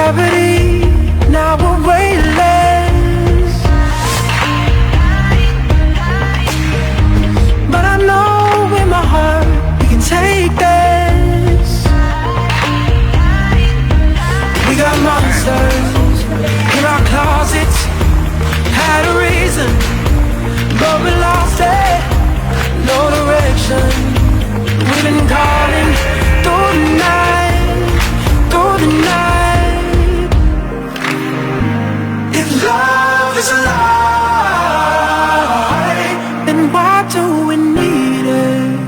gravity, now we're weightless. But I know in my heart we can take this. We got monsters in our closets, had a reason, but we lost it. No direction. We've been calling through the night, through the night. If love is a lie, then why do we need it?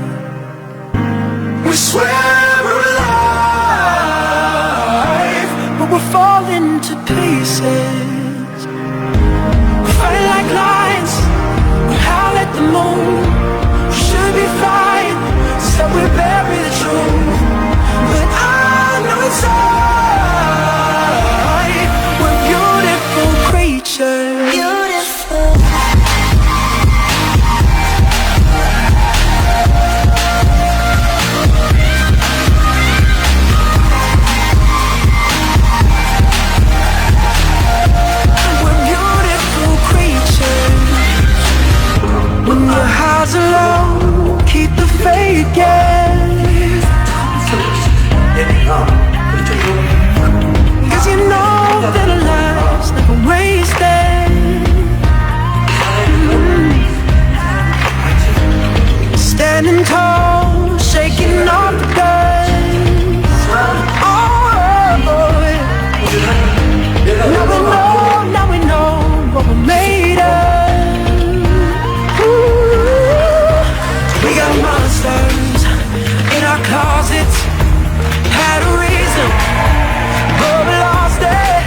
We swear we're alive, but we're falling to pieces. We fight like lions, we howl at the moon. We should be flying, so we bury the truth. But I know inside we're beautiful creatures. Beautiful. We're beautiful creatures. When your highs are low, keep the faith, yeah. Cause you know that our lives never wasted. Standing tall, shaking off the dust. Now we know what we're made of. We got monsters in our closets, had a reason, but we lost it.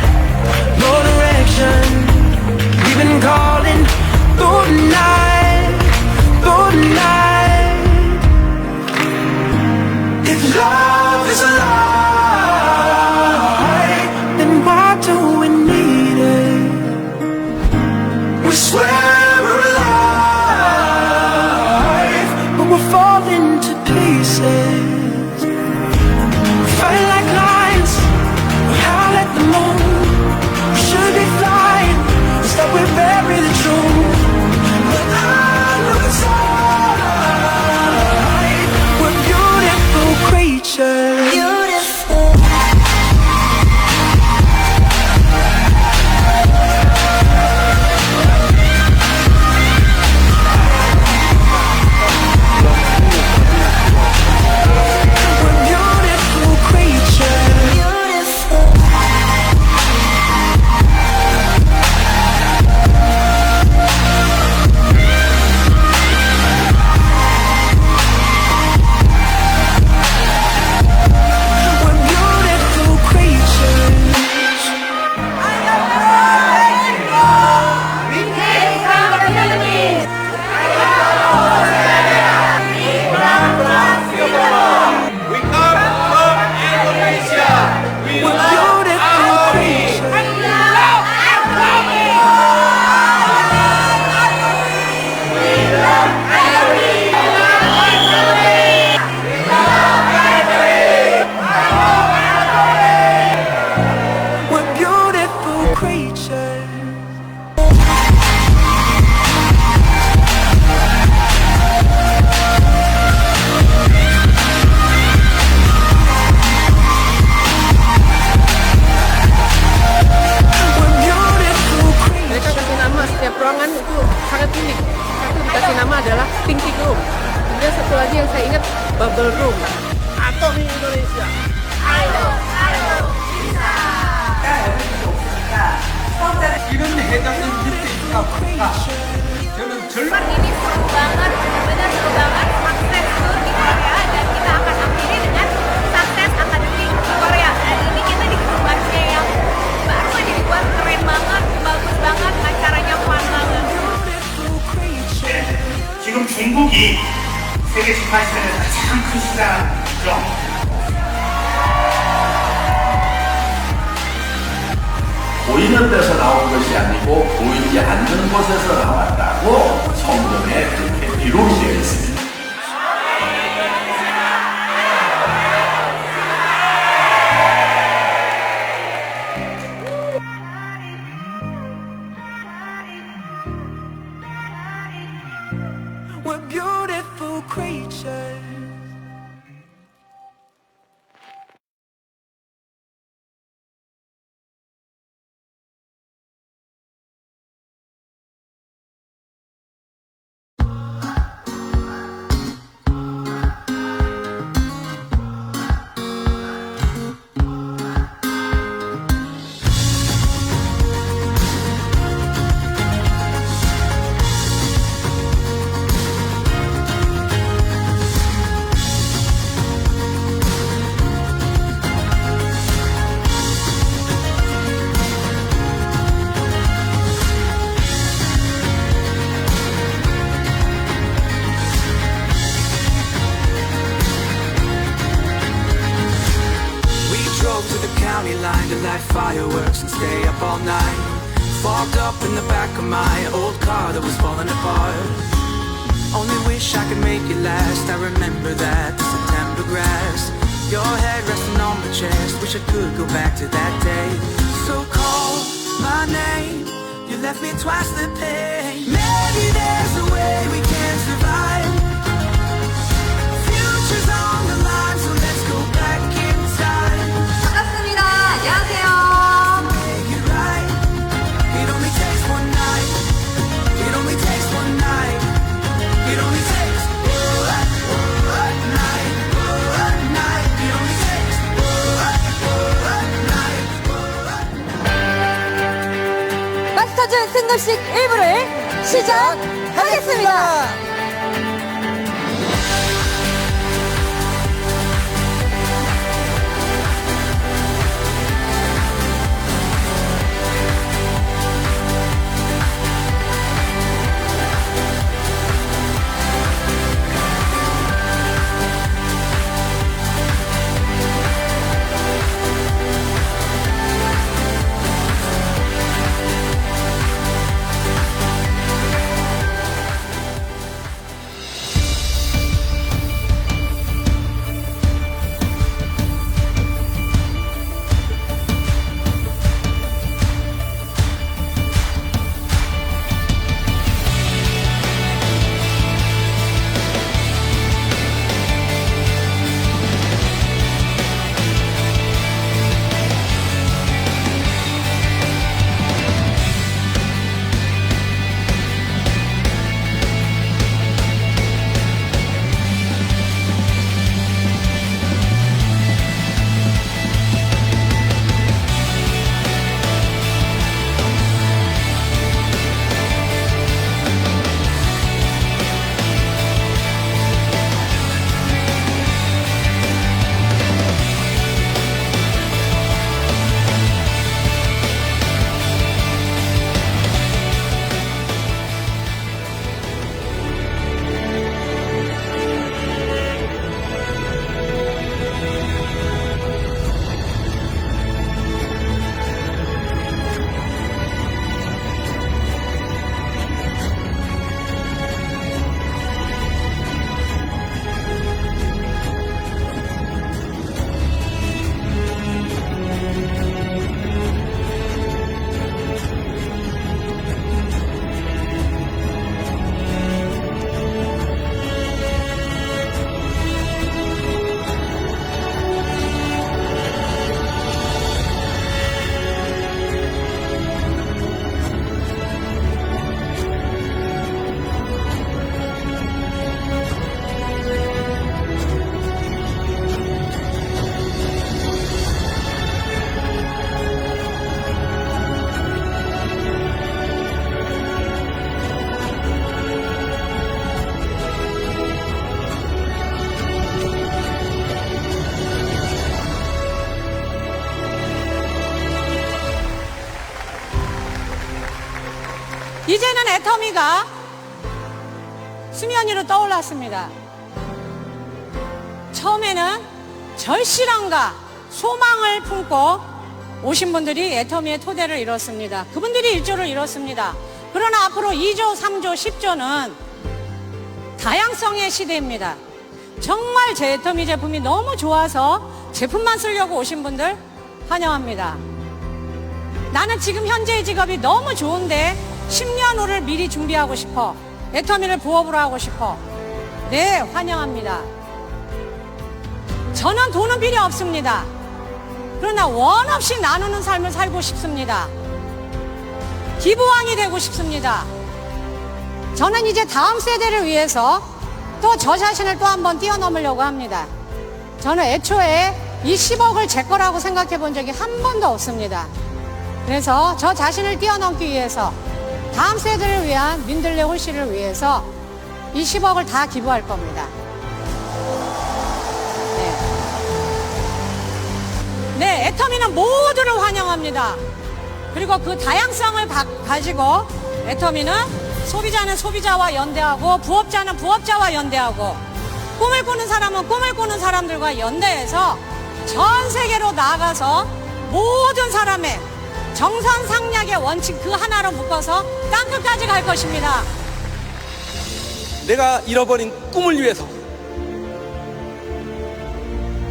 No direction. We've been calling through the night, through the night. If love is a lie, then why do we need it? We swear we're alive, but we're falling to pieces. Fight like lions, we howl at the moon. We should be flying, instead we bury the truth. But I know inside we're beautiful creatures. Beautiful. Bubble Room atau di Indonesia. 아이도 진짜. 이런 회장님 밑에 있다 보니까 저는 젊은 Ini seru banget, benar seru banget. Sukses tour di Korea dan kita akan akhiri dengan Sukses Academy di Korea. Dan ini kita di gedung barunya yang baru aja dibuat, keren banget, bagus banget, acaranya fun banget. 지금 중국이 세계 18시대에 가장 큰 시장이죠. 보이는 데서 나온 것이 아니고 보이지 않는 곳에서 나왔다고 성경에 그렇게 기록이 되어 있습니다. drove to the county line to light fireworks and stay up all night. Fogged up in the back of my old car that was falling apart. Only wish I could make it last. I remember that the September grass, your head resting on my chest. Wish I could go back to that day. So call my name. You left me twice the pain. Maybe there's a way we can survive. Future's on the line, so let's go back in time. 반갑습니다. 안녕하세요. Make it right. It only takes one night. It only takes one night. It only takes one night. One night. It only takes one night. 마스터즈 승급식 1부를 시작하겠습니다. 이제는 애터미가 수면 위로 떠올랐습니다. 처음에는 절실함과 소망을 품고 오신 분들이 애터미의 토대를 이뤘습니다. 그분들이 1조를 이뤘습니다. 그러나 앞으로 2조, 3조, 10조는 다양성의 시대입니다. 정말 제 애터미 제품이 너무 좋아서 제품만 쓰려고 오신 분들 환영합니다. 나는 지금 현재의 직업이 너무 좋은데 10년 후를 미리 준비하고 싶어. 애터미를 부업으로 하고 싶어. 네, 환영합니다. 저는 돈은 필요 없습니다. 그러나 원 없이 나누는 삶을 살고 싶습니다. 기부왕이 되고 싶습니다. 저는 이제 다음 세대를 위해서 또 저 자신을 또 한번 뛰어넘으려고 합니다. 저는 애초에 이 10억을 제 거라고 생각해 본 적이 한 번도 없습니다. 그래서 저 자신을 뛰어넘기 위해서 다음 세대를 위한 민들레 홀씨를 위해서 이 10억을 다 기부할 겁니다. 네, 애터미는 모두를 환영합니다. 그리고 그 다양성을 가지고 애터미는 소비자는 소비자와 연대하고 부업자는 부업자와 연대하고 꿈을 꾸는 사람은 꿈을 꾸는 사람들과 연대해서 전 세계로 나아가서 모든 사람의 정선상략의 원칙 그 하나로 묶어서 땅끝까지 갈 것입니다. 내가 잃어버린 꿈을 위해서,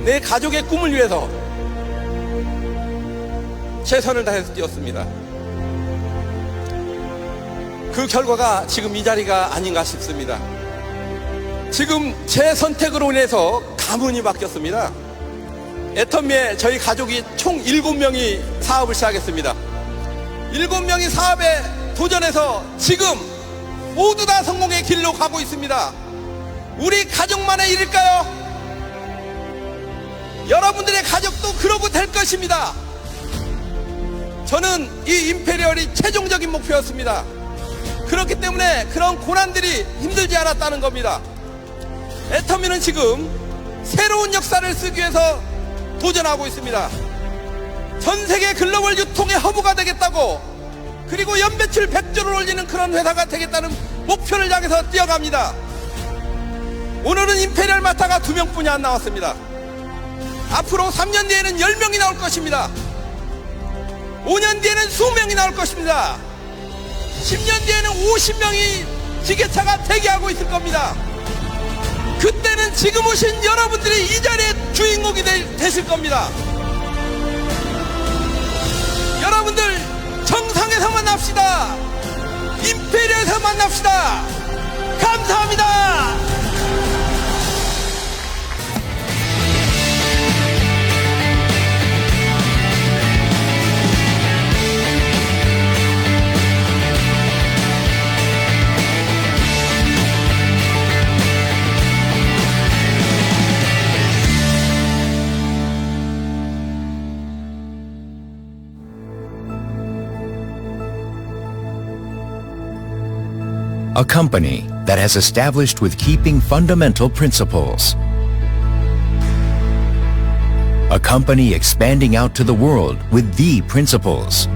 내 가족의 꿈을 위해서 최선을 다해서 뛰었습니다. 그 결과가 지금 이 자리가 아닌가 싶습니다. 지금 제 선택으로 인해서 가문이 바뀌었습니다. 애터미에 저희 가족이 총 7명이 사업을 시작했습니다. 7명이 사업에 도전해서 지금 모두 다 성공의 길로 가고 있습니다. 우리 가족만의 일일까요? 여러분들의 가족도 그러고 될 것입니다. 저는 이 임페리얼이 최종적인 목표였습니다. 그렇기 때문에 그런 고난들이 힘들지 않았다는 겁니다. 애터미는 지금 새로운 역사를 쓰기 위해서 도전하고 있습니다. 전 세계 글로벌 유통의 허브가 되겠다고, 그리고 연매출 100조를 올리는 그런 회사가 되겠다는 목표를 향해서 뛰어갑니다. 오늘은 임페리얼 마타가 2명뿐이 안 나왔습니다. 앞으로 3년 뒤에는 10명이 나올 것입니다. 5년 뒤에는 20명이 나올 것입니다. 10년 뒤에는 50명이 지게차가 대기하고 있을 겁니다. 그때는 지금 오신 여러분들이 이 자리에 주인공이 되실 겁니다. 여러분들 정상에서 만납시다. 임페리얼에서 만납시다. 감사합니다. A company that has established with keeping fundamental principles. A company expanding out to the world with the principles.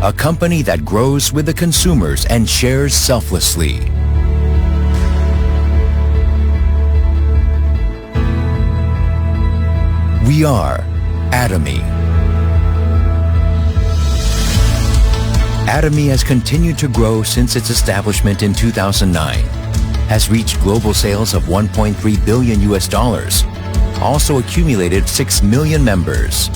A company that grows with the consumers and shares selflessly. We are Atomy. Atomy has continued to grow since its establishment in 2009, has reached global sales of $1.3 billion US, also accumulated 6 million members.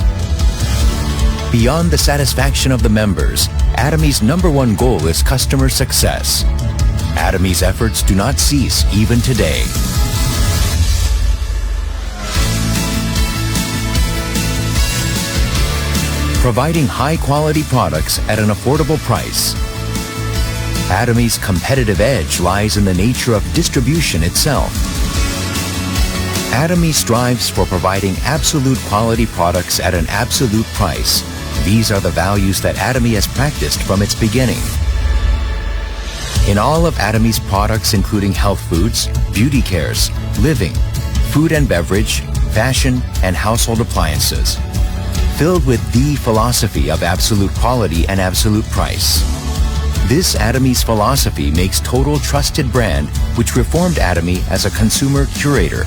Beyond the satisfaction of the members, Atomy's #1 goal is customer success. Atomy's efforts do not cease even today. Providing high-quality products at an affordable price. Atomy's competitive edge lies in the nature of distribution itself. Atomy strives for providing absolute quality products at an absolute price. These are the values that Atomy has practiced from its beginning. In all of Atomy's products, including health foods, beauty cares, living, food and beverage, fashion, and household appliances, filled with the philosophy of absolute quality and absolute price. This Atomy's philosophy makes Total trusted brand, which reformed Atomy as a consumer curator.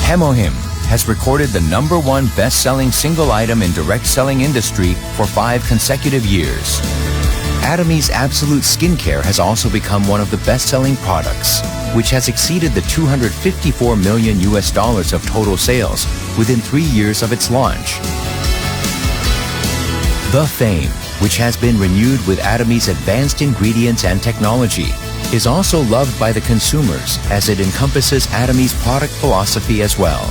Hemohim has recorded the #1 best-selling single item in direct selling industry for 5 consecutive years. Atomy's Absolute Skincare has also become one of the best-selling products, which has exceeded the $254 million US of total sales within 3 years of its launch. The Fame, which has been renewed with Atomy's advanced ingredients and technology, is also loved by the consumers as it encompasses Atomy's product philosophy as well.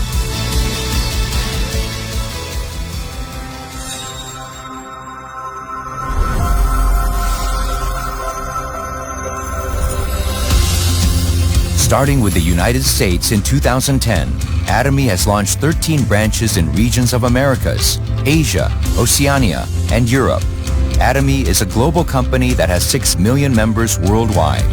Starting with the United States in 2010, Atomy has launched 13 branches in regions of Americas, Asia, Oceania, and Europe. Atomy is a global company that has 6 million members worldwide.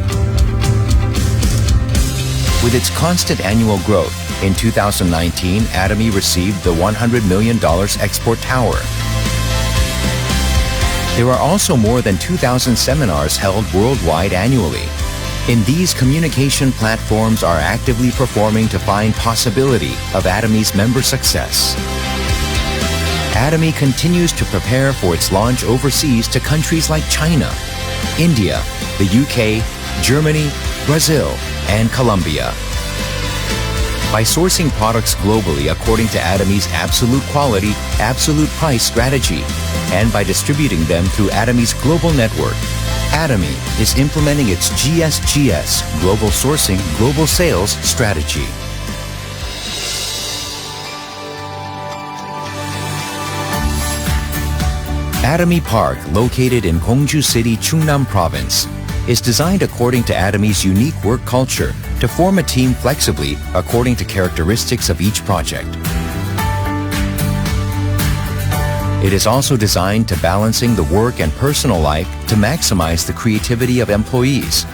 With its constant annual growth, in 2019, Atomy received the $100 million export tower. There are also more than 2,000 seminars held worldwide annually. In these communication platforms are actively performing to find possibility of Atomy's member success. Atomy continues to prepare for its launch overseas to countries like China, India, the UK, Germany, Brazil, and Colombia. By sourcing products globally according to Atomy's absolute quality, absolute price strategy, and by distributing them through Atomy's global network, Atomy is implementing its GSGS, Global Sourcing, Global Sales strategy. Atomy Park, located in Gongju City, Chungnam Province, is designed according to Atomy's unique work culture to form a team flexibly according to characteristics of each project. It is also designed to balancing the work and personal life to maximize the creativity of employees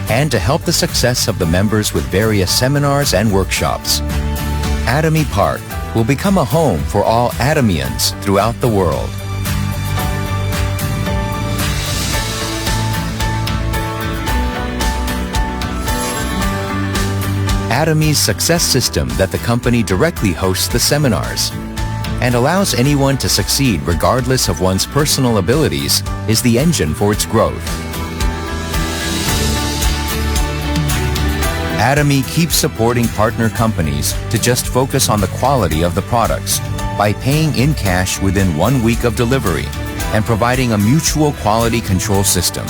and to help the success of the members with various seminars and workshops. Atomy Park will become a home for all Atomians throughout the world. Atomy's success system that the company directly hosts the seminars and allows anyone to succeed regardless of one's personal abilities is the engine for its growth. Atomy keeps supporting partner companies to just focus on the quality of the products by paying in cash within 1 week of delivery and providing a mutual quality control system.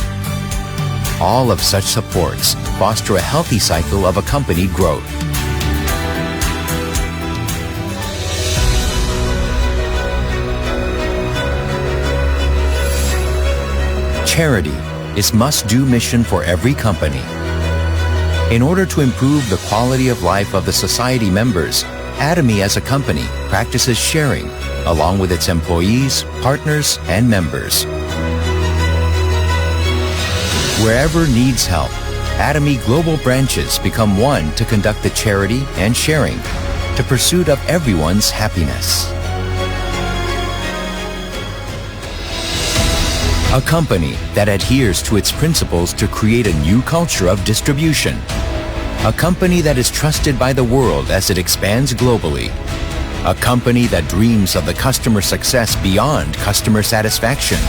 All of such supports foster a healthy cycle of accompanied growth. Charity is must-do mission for every company. In order to improve the quality of life of the society members, Atomy as a company practices sharing along with its employees, partners, and members. Wherever needs help, Atomy global branches become one to conduct the charity and sharing to pursuit of everyone's happiness. A company that adheres to its principles to create a new culture of distribution. A company that is trusted by the world as it expands globally. A company that dreams of the customer success beyond customer satisfaction.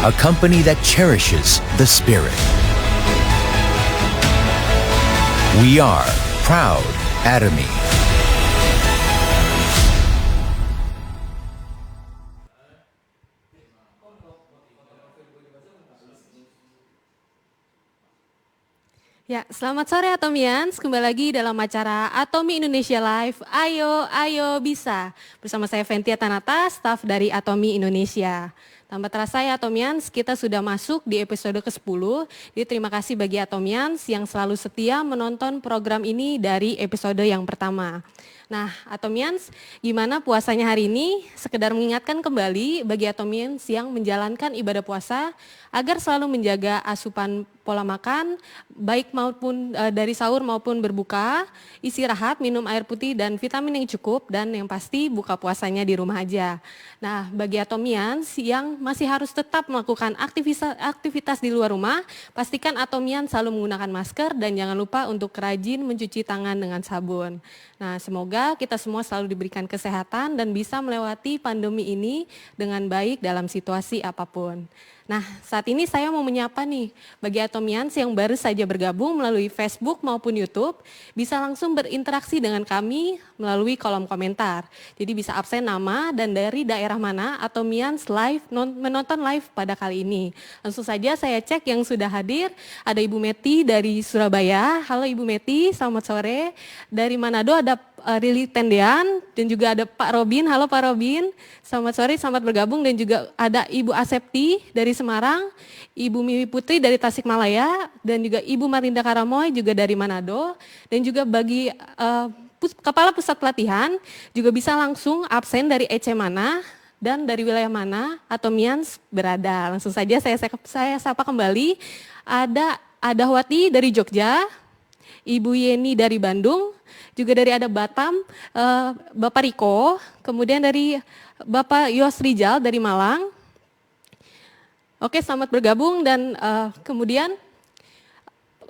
A company that cherishes the spirit. We are proud Atomy. Ya, selamat sore Atomians. Kembali lagi dalam acara Atomy Indonesia Live. Ayo, ayo bisa. Bersama saya Ventia Tanata, staf dari Atomy Indonesia. Tanpa terasa ya Atomians, kita sudah masuk di episode ke-10. Jadi terima kasih bagi Atomians yang selalu setia menonton program ini dari episode yang pertama. Nah, Atomians, gimana puasanya hari ini? Sekedar mengingatkan kembali bagi Atomians yang menjalankan ibadah puasa agar selalu menjaga asupan pola makan, baik maupun dari sahur maupun berbuka, istirahat, minum air putih dan vitamin yang cukup, dan yang pasti buka puasanya di rumah aja. Nah, bagi Atomians yang masih harus tetap melakukan aktivitas di luar rumah, pastikan Atomians selalu menggunakan masker dan jangan lupa untuk rajin mencuci tangan dengan sabun. Nah, semoga kita semua selalu diberikan kesehatan dan bisa melewati pandemi ini dengan baik dalam situasi apapun. Nah, saat ini saya mau menyapa nih, bagi Atomians yang baru saja bergabung melalui Facebook maupun YouTube, bisa langsung berinteraksi dengan kami melalui kolom komentar. Jadi bisa absen nama dan dari daerah mana Atomians menonton live pada kali ini. Langsung saja saya cek yang sudah hadir, ada Ibu Meti dari Surabaya. Halo Ibu Meti, selamat sore. Dari Manado ada Rili Tendean dan juga ada Pak Robin. Halo Pak Robin, selamat sore, selamat bergabung. Dan juga ada Ibu Asepti dari Semarang, Ibu Miwi Putri dari Tasikmalaya, dan juga Ibu Marinda Karamoy juga dari Manado. Dan juga bagi Kepala Pusat Pelatihan juga bisa langsung absen dari EC mana dan dari wilayah mana Atomians berada. Langsung saja saya sapa kembali. Ada Adahwati dari Jogja, Ibu Yeni dari Bandung, juga dari ada Batam, Bapak Riko, kemudian dari Bapak Yos Rijal dari Malang. Oke, selamat bergabung dan kemudian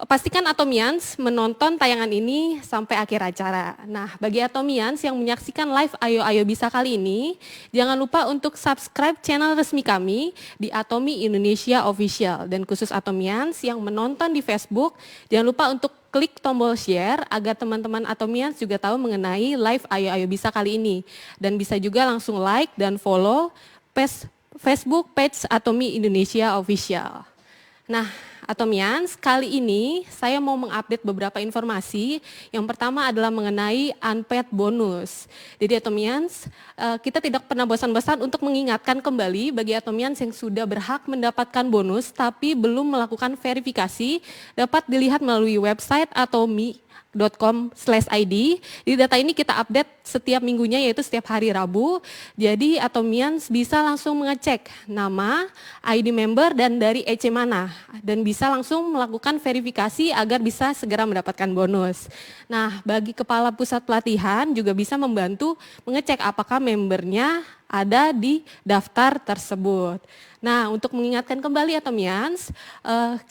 pastikan Atomians menonton tayangan ini sampai akhir acara. Nah, bagi Atomians yang menyaksikan live Ayo Ayo Bisa kali ini, jangan lupa untuk subscribe channel resmi kami di Atomi Indonesia Official. Dan khusus Atomians yang menonton di Facebook, jangan lupa untuk klik tombol share agar teman-teman Atomians juga tahu mengenai live Ayo Ayo Bisa kali ini. Dan bisa juga langsung like dan follow Facebook page Atomi Indonesia Official. Nah, Atomians, kali ini saya mau mengupdate beberapa informasi. Yang pertama adalah mengenai unpaid bonus. Jadi Atomians, kita tidak pernah bosan-bosan untuk mengingatkan kembali bagi Atomians yang sudah berhak mendapatkan bonus tapi belum melakukan verifikasi, dapat dilihat melalui website atomi.com/id. Di data ini kita update setiap minggunya, yaitu setiap hari Rabu. Jadi Atomians bisa langsung mengecek nama, ID member, dan dari EC mana. Dan bisa langsung melakukan verifikasi agar bisa segera mendapatkan bonus. Nah, bagi kepala pusat pelatihan juga bisa membantu mengecek apakah membernya ada di daftar tersebut. Nah, untuk mengingatkan kembali Atomians,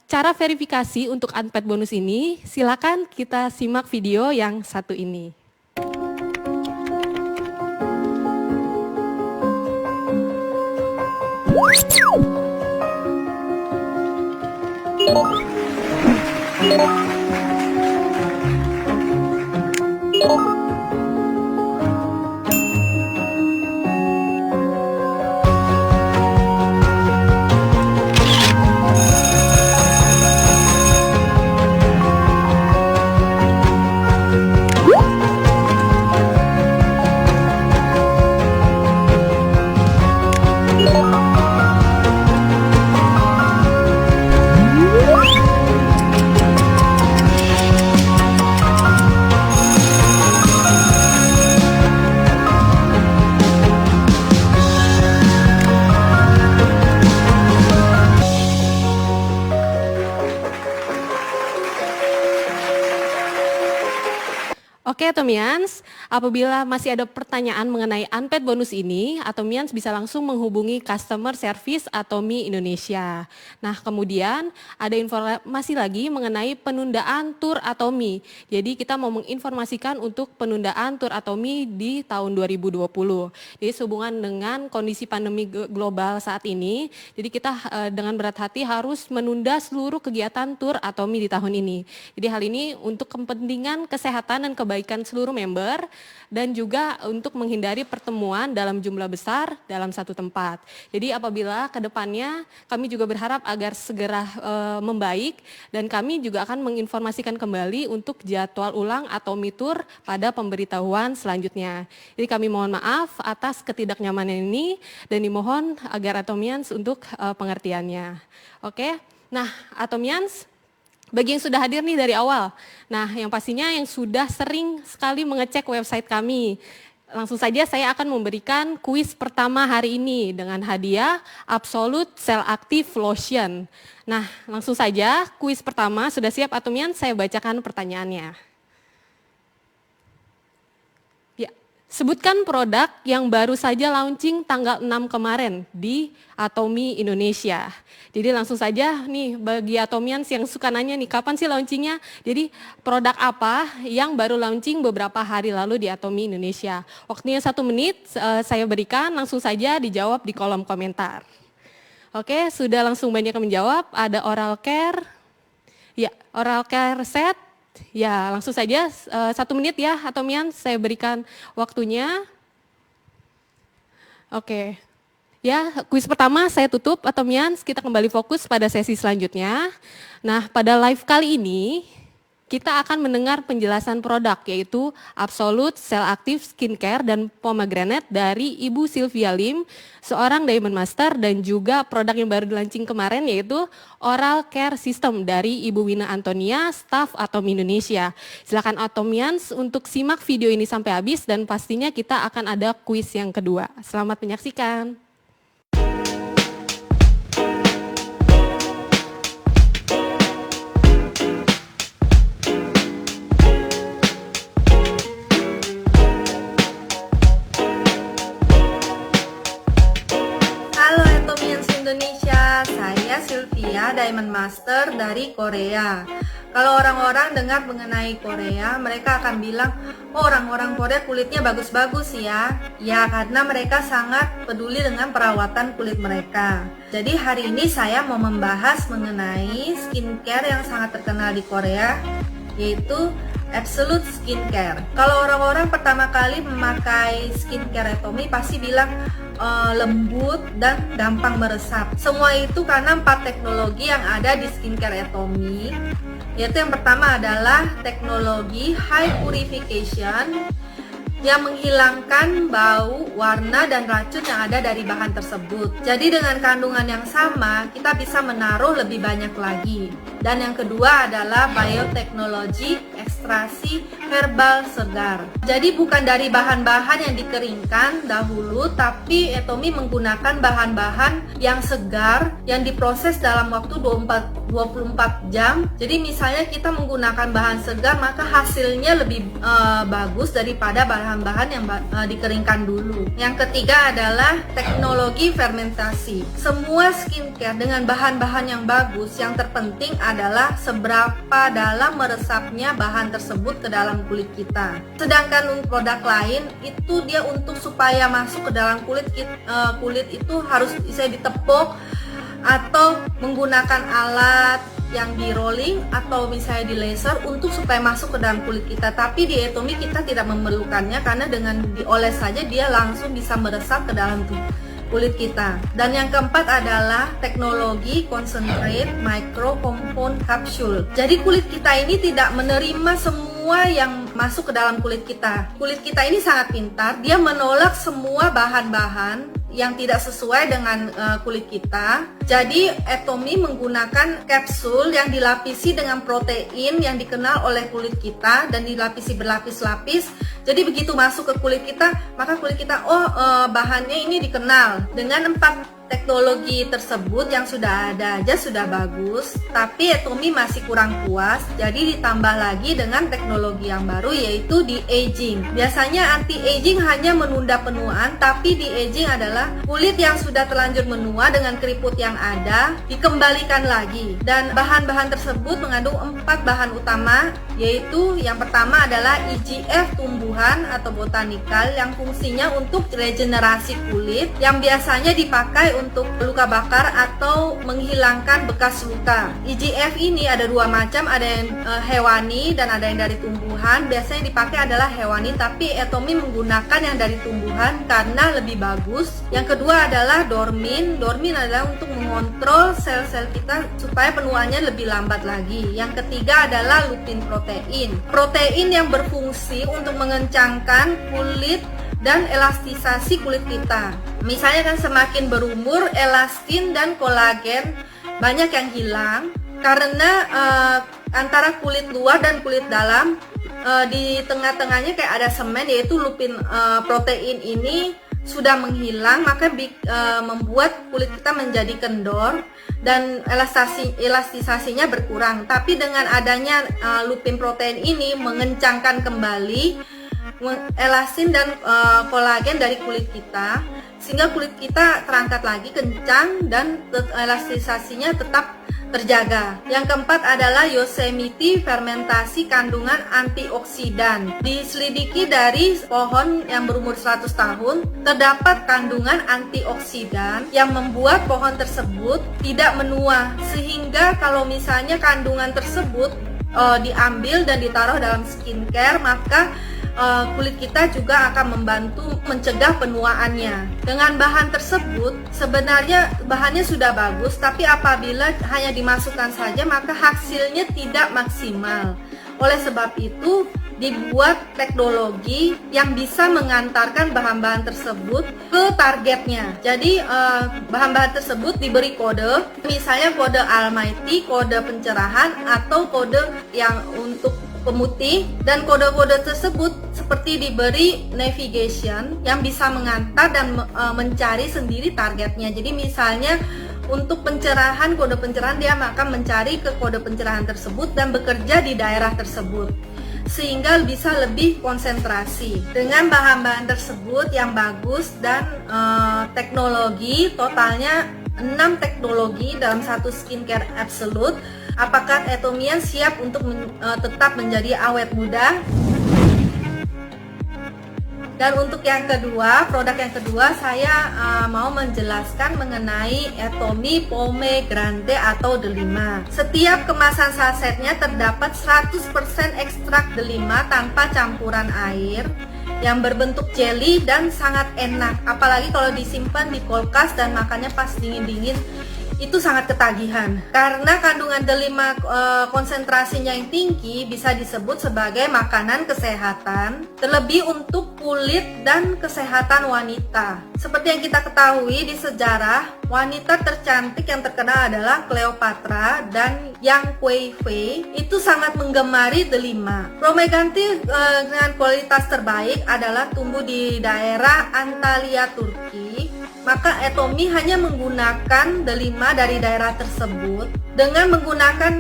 cara verifikasi untuk unpaid bonus ini, silakan kita simak video yang satu ini. Oke Atomians, apabila masih ada pertanyaan mengenai unpaid bonus ini, Atomians bisa langsung menghubungi customer service Atomi Indonesia. Nah, kemudian ada informasi lagi mengenai penundaan tur Atomi. Jadi kita mau menginformasikan untuk penundaan tur Atomi di tahun 2020. Jadi sehubungan dengan kondisi pandemi global saat ini, jadi kita dengan berat hati harus menunda seluruh kegiatan tur Atomi di tahun ini. Jadi hal ini untuk kepentingan kesehatan dan kebaikan seluruh member dan juga untuk menghindari pertemuan dalam jumlah besar dalam satu tempat. Jadi apabila ke depannya kami juga berharap agar segera membaik dan kami juga akan menginformasikan kembali untuk jadwal ulang Atomi Tour pada pemberitahuan selanjutnya. Jadi kami mohon maaf atas ketidaknyamanan ini dan dimohon agar Atomians untuk pengertiannya. Oke, nah Atomians, bagi yang sudah hadir nih dari awal, nah yang pastinya yang sudah sering sekali mengecek website kami, langsung saja saya akan memberikan kuis pertama hari ini dengan hadiah Absolute Cell Active Lotion. Nah langsung saja kuis pertama sudah siap Atomian, saya bacakan pertanyaannya. Ya, sebutkan produk yang baru saja launching tanggal 6 kemarin di Atomi Indonesia. Jadi langsung saja nih bagi Atomians yang suka nanya nih kapan sih launchingnya. Jadi produk apa yang baru launching beberapa hari lalu di Atomi Indonesia. Waktunya 1 menit saya berikan, langsung saja dijawab di kolom komentar. Oke, sudah langsung banyak yang menjawab. Ada Oral Care, ya Oral Care Set. Ya langsung saja 1 menit ya Atomians, saya berikan waktunya. Oke. Ya, kuis pertama saya tutup, Atomians, kita kembali fokus pada sesi selanjutnya. Nah, pada live kali ini, kita akan mendengar penjelasan produk, yaitu Absolute Cell Active Skincare dan Pomegranate dari Ibu Sylvia Lim, seorang Diamond Master, dan juga produk yang baru launching kemarin, yaitu Oral Care System dari Ibu Wina Antonia, staf Atomi Indonesia. Silakan Atomians untuk simak video ini sampai habis, dan pastinya kita akan ada kuis yang kedua. Selamat menyaksikan. Halo Atomians Indonesia, saya Sylvia, Diamond Master dari Korea. Kalau orang-orang dengar mengenai Korea, mereka akan bilang, oh orang-orang Korea kulitnya bagus-bagus ya. Ya, karena mereka sangat peduli dengan perawatan kulit mereka. Jadi hari ini saya mau membahas mengenai skincare yang sangat terkenal di Korea, yaitu Absolute Skincare. Kalau orang-orang pertama kali memakai skincare Atomy pasti bilang lembut dan gampang meresap. Semua itu karena 4 teknologi yang ada di skincare Atomy. Yaitu yang pertama adalah teknologi high purification yang menghilangkan bau, warna, dan racun yang ada dari bahan tersebut. Jadi dengan kandungan yang sama, kita bisa menaruh lebih banyak lagi. Dan yang kedua adalah bioteknologi ekstraksi herbal segar. Jadi bukan dari bahan-bahan yang dikeringkan dahulu, tapi Atomy menggunakan bahan-bahan yang segar yang diproses dalam waktu 24 jam. Jadi misalnya kita menggunakan bahan segar, maka hasilnya lebih bagus daripada bahan-bahan yang dikeringkan dulu. Yang ketiga adalah teknologi fermentasi. Semua skincare dengan bahan-bahan yang bagus, yang terpenting adalah seberapa dalam meresapnya bahan tersebut ke dalam kulit kita. Sedangkan untuk produk lain itu dia untuk supaya masuk ke dalam kulit itu harus bisa ditepuk atau menggunakan alat yang di rolling atau misalnya di laser untuk supaya masuk ke dalam kulit kita. Tapi di Atomy kita tidak memerlukannya karena dengan dioles saja dia langsung bisa meresap ke dalam kulit kita. Dan yang keempat adalah teknologi concentrate micro compound capsule. Jadi kulit kita ini tidak menerima semua yang masuk ke dalam kulit kita. Kulit kita ini sangat pintar, dia menolak semua bahan-bahan yang tidak sesuai dengan kulit kita. Jadi Atomy menggunakan kapsul yang dilapisi dengan protein yang dikenal oleh kulit kita dan dilapisi berlapis-lapis. Jadi begitu masuk ke kulit kita, maka kulit kita bahannya ini dikenal. Dengan 4 teknologi tersebut yang sudah ada aja sudah bagus, tapi Atomy masih kurang puas. Jadi ditambah lagi dengan teknologi yang baru, yaitu de-aging. Biasanya anti-aging hanya menunda penuaan, tapi de-aging adalah kulit yang sudah terlanjur menua dengan keriput yang ada dikembalikan lagi. Dan bahan-bahan tersebut mengandung 4 bahan utama, yaitu yang pertama adalah EGF tumbuhan atau botanikal yang fungsinya untuk regenerasi kulit, yang biasanya dipakai untuk luka bakar atau menghilangkan bekas luka. EGF ini ada 2 macam, ada yang hewani dan ada yang dari tumbuhan. Biasanya dipakai adalah hewani, tapi Atomy menggunakan yang dari tumbuhan karena lebih bagus. Yang kedua adalah dormin. Dormin adalah untuk mengontrol sel-sel kita supaya penuaannya lebih lambat lagi. Yang ketiga adalah lupin protein. Protein yang berfungsi untuk mengencangkan kulit dan elastisasi kulit kita. Misalnya kan semakin berumur, elastin dan kolagen banyak yang hilang karena antara kulit luar dan kulit dalam di tengah-tengahnya kayak ada semen, yaitu lupin protein ini sudah menghilang, maka membuat kulit kita menjadi kendor dan elastisasinya berkurang. Tapi dengan adanya lupin protein ini mengencangkan kembali elastin dan kolagen dari kulit kita, sehingga kulit kita terangkat lagi kencang dan elastisasinya tetap terjaga. Yang keempat adalah Yosemite fermentasi kandungan antioksidan. Diselidiki dari pohon yang berumur 100 tahun, terdapat kandungan antioksidan yang membuat pohon tersebut tidak menua, sehingga kalau misalnya kandungan tersebut diambil dan ditaruh dalam skincare, maka kulit kita juga akan membantu mencegah penuaannya. Dengan bahan tersebut, sebenarnya bahannya sudah bagus, tapi apabila hanya dimasukkan saja, maka hasilnya tidak maksimal. Oleh sebab itu, dibuat teknologi yang bisa mengantarkan bahan-bahan tersebut ke targetnya. Jadi bahan-bahan tersebut diberi kode, misalnya kode Almighty, kode pencerahan, atau kode yang untuk pemutih, dan kode-kode tersebut seperti diberi navigation yang bisa mengantar dan mencari sendiri targetnya. Jadi misalnya untuk pencerahan, kode pencerahan dia akan mencari ke kode pencerahan tersebut dan bekerja di daerah tersebut, sehingga bisa lebih konsentrasi. Dengan bahan-bahan tersebut yang bagus dan teknologi, totalnya 6 teknologi dalam satu skincare absolute. Apakah Atomian siap untuk tetap menjadi awet muda? Dan untuk yang kedua, produk yang kedua, saya mau menjelaskan mengenai Atomy Pomegranate atau delima. Setiap kemasan sasetnya terdapat 100% ekstrak delima tanpa campuran air, yang berbentuk jelly dan sangat enak. Apalagi kalau disimpan di kulkas dan makannya pas dingin-dingin, itu sangat ketagihan. Karena kandungan delima konsentrasinya yang tinggi, bisa disebut sebagai makanan kesehatan, terlebih untuk kulit dan kesehatan wanita. Seperti yang kita ketahui di sejarah, wanita tercantik yang terkenal adalah Cleopatra dan Yang Kuei-fei itu sangat menggemari delima. Pomegranate dengan kualitas terbaik adalah tumbuh di daerah Antalya, Turki. Maka Atomy hanya menggunakan delima dari daerah tersebut dengan menggunakan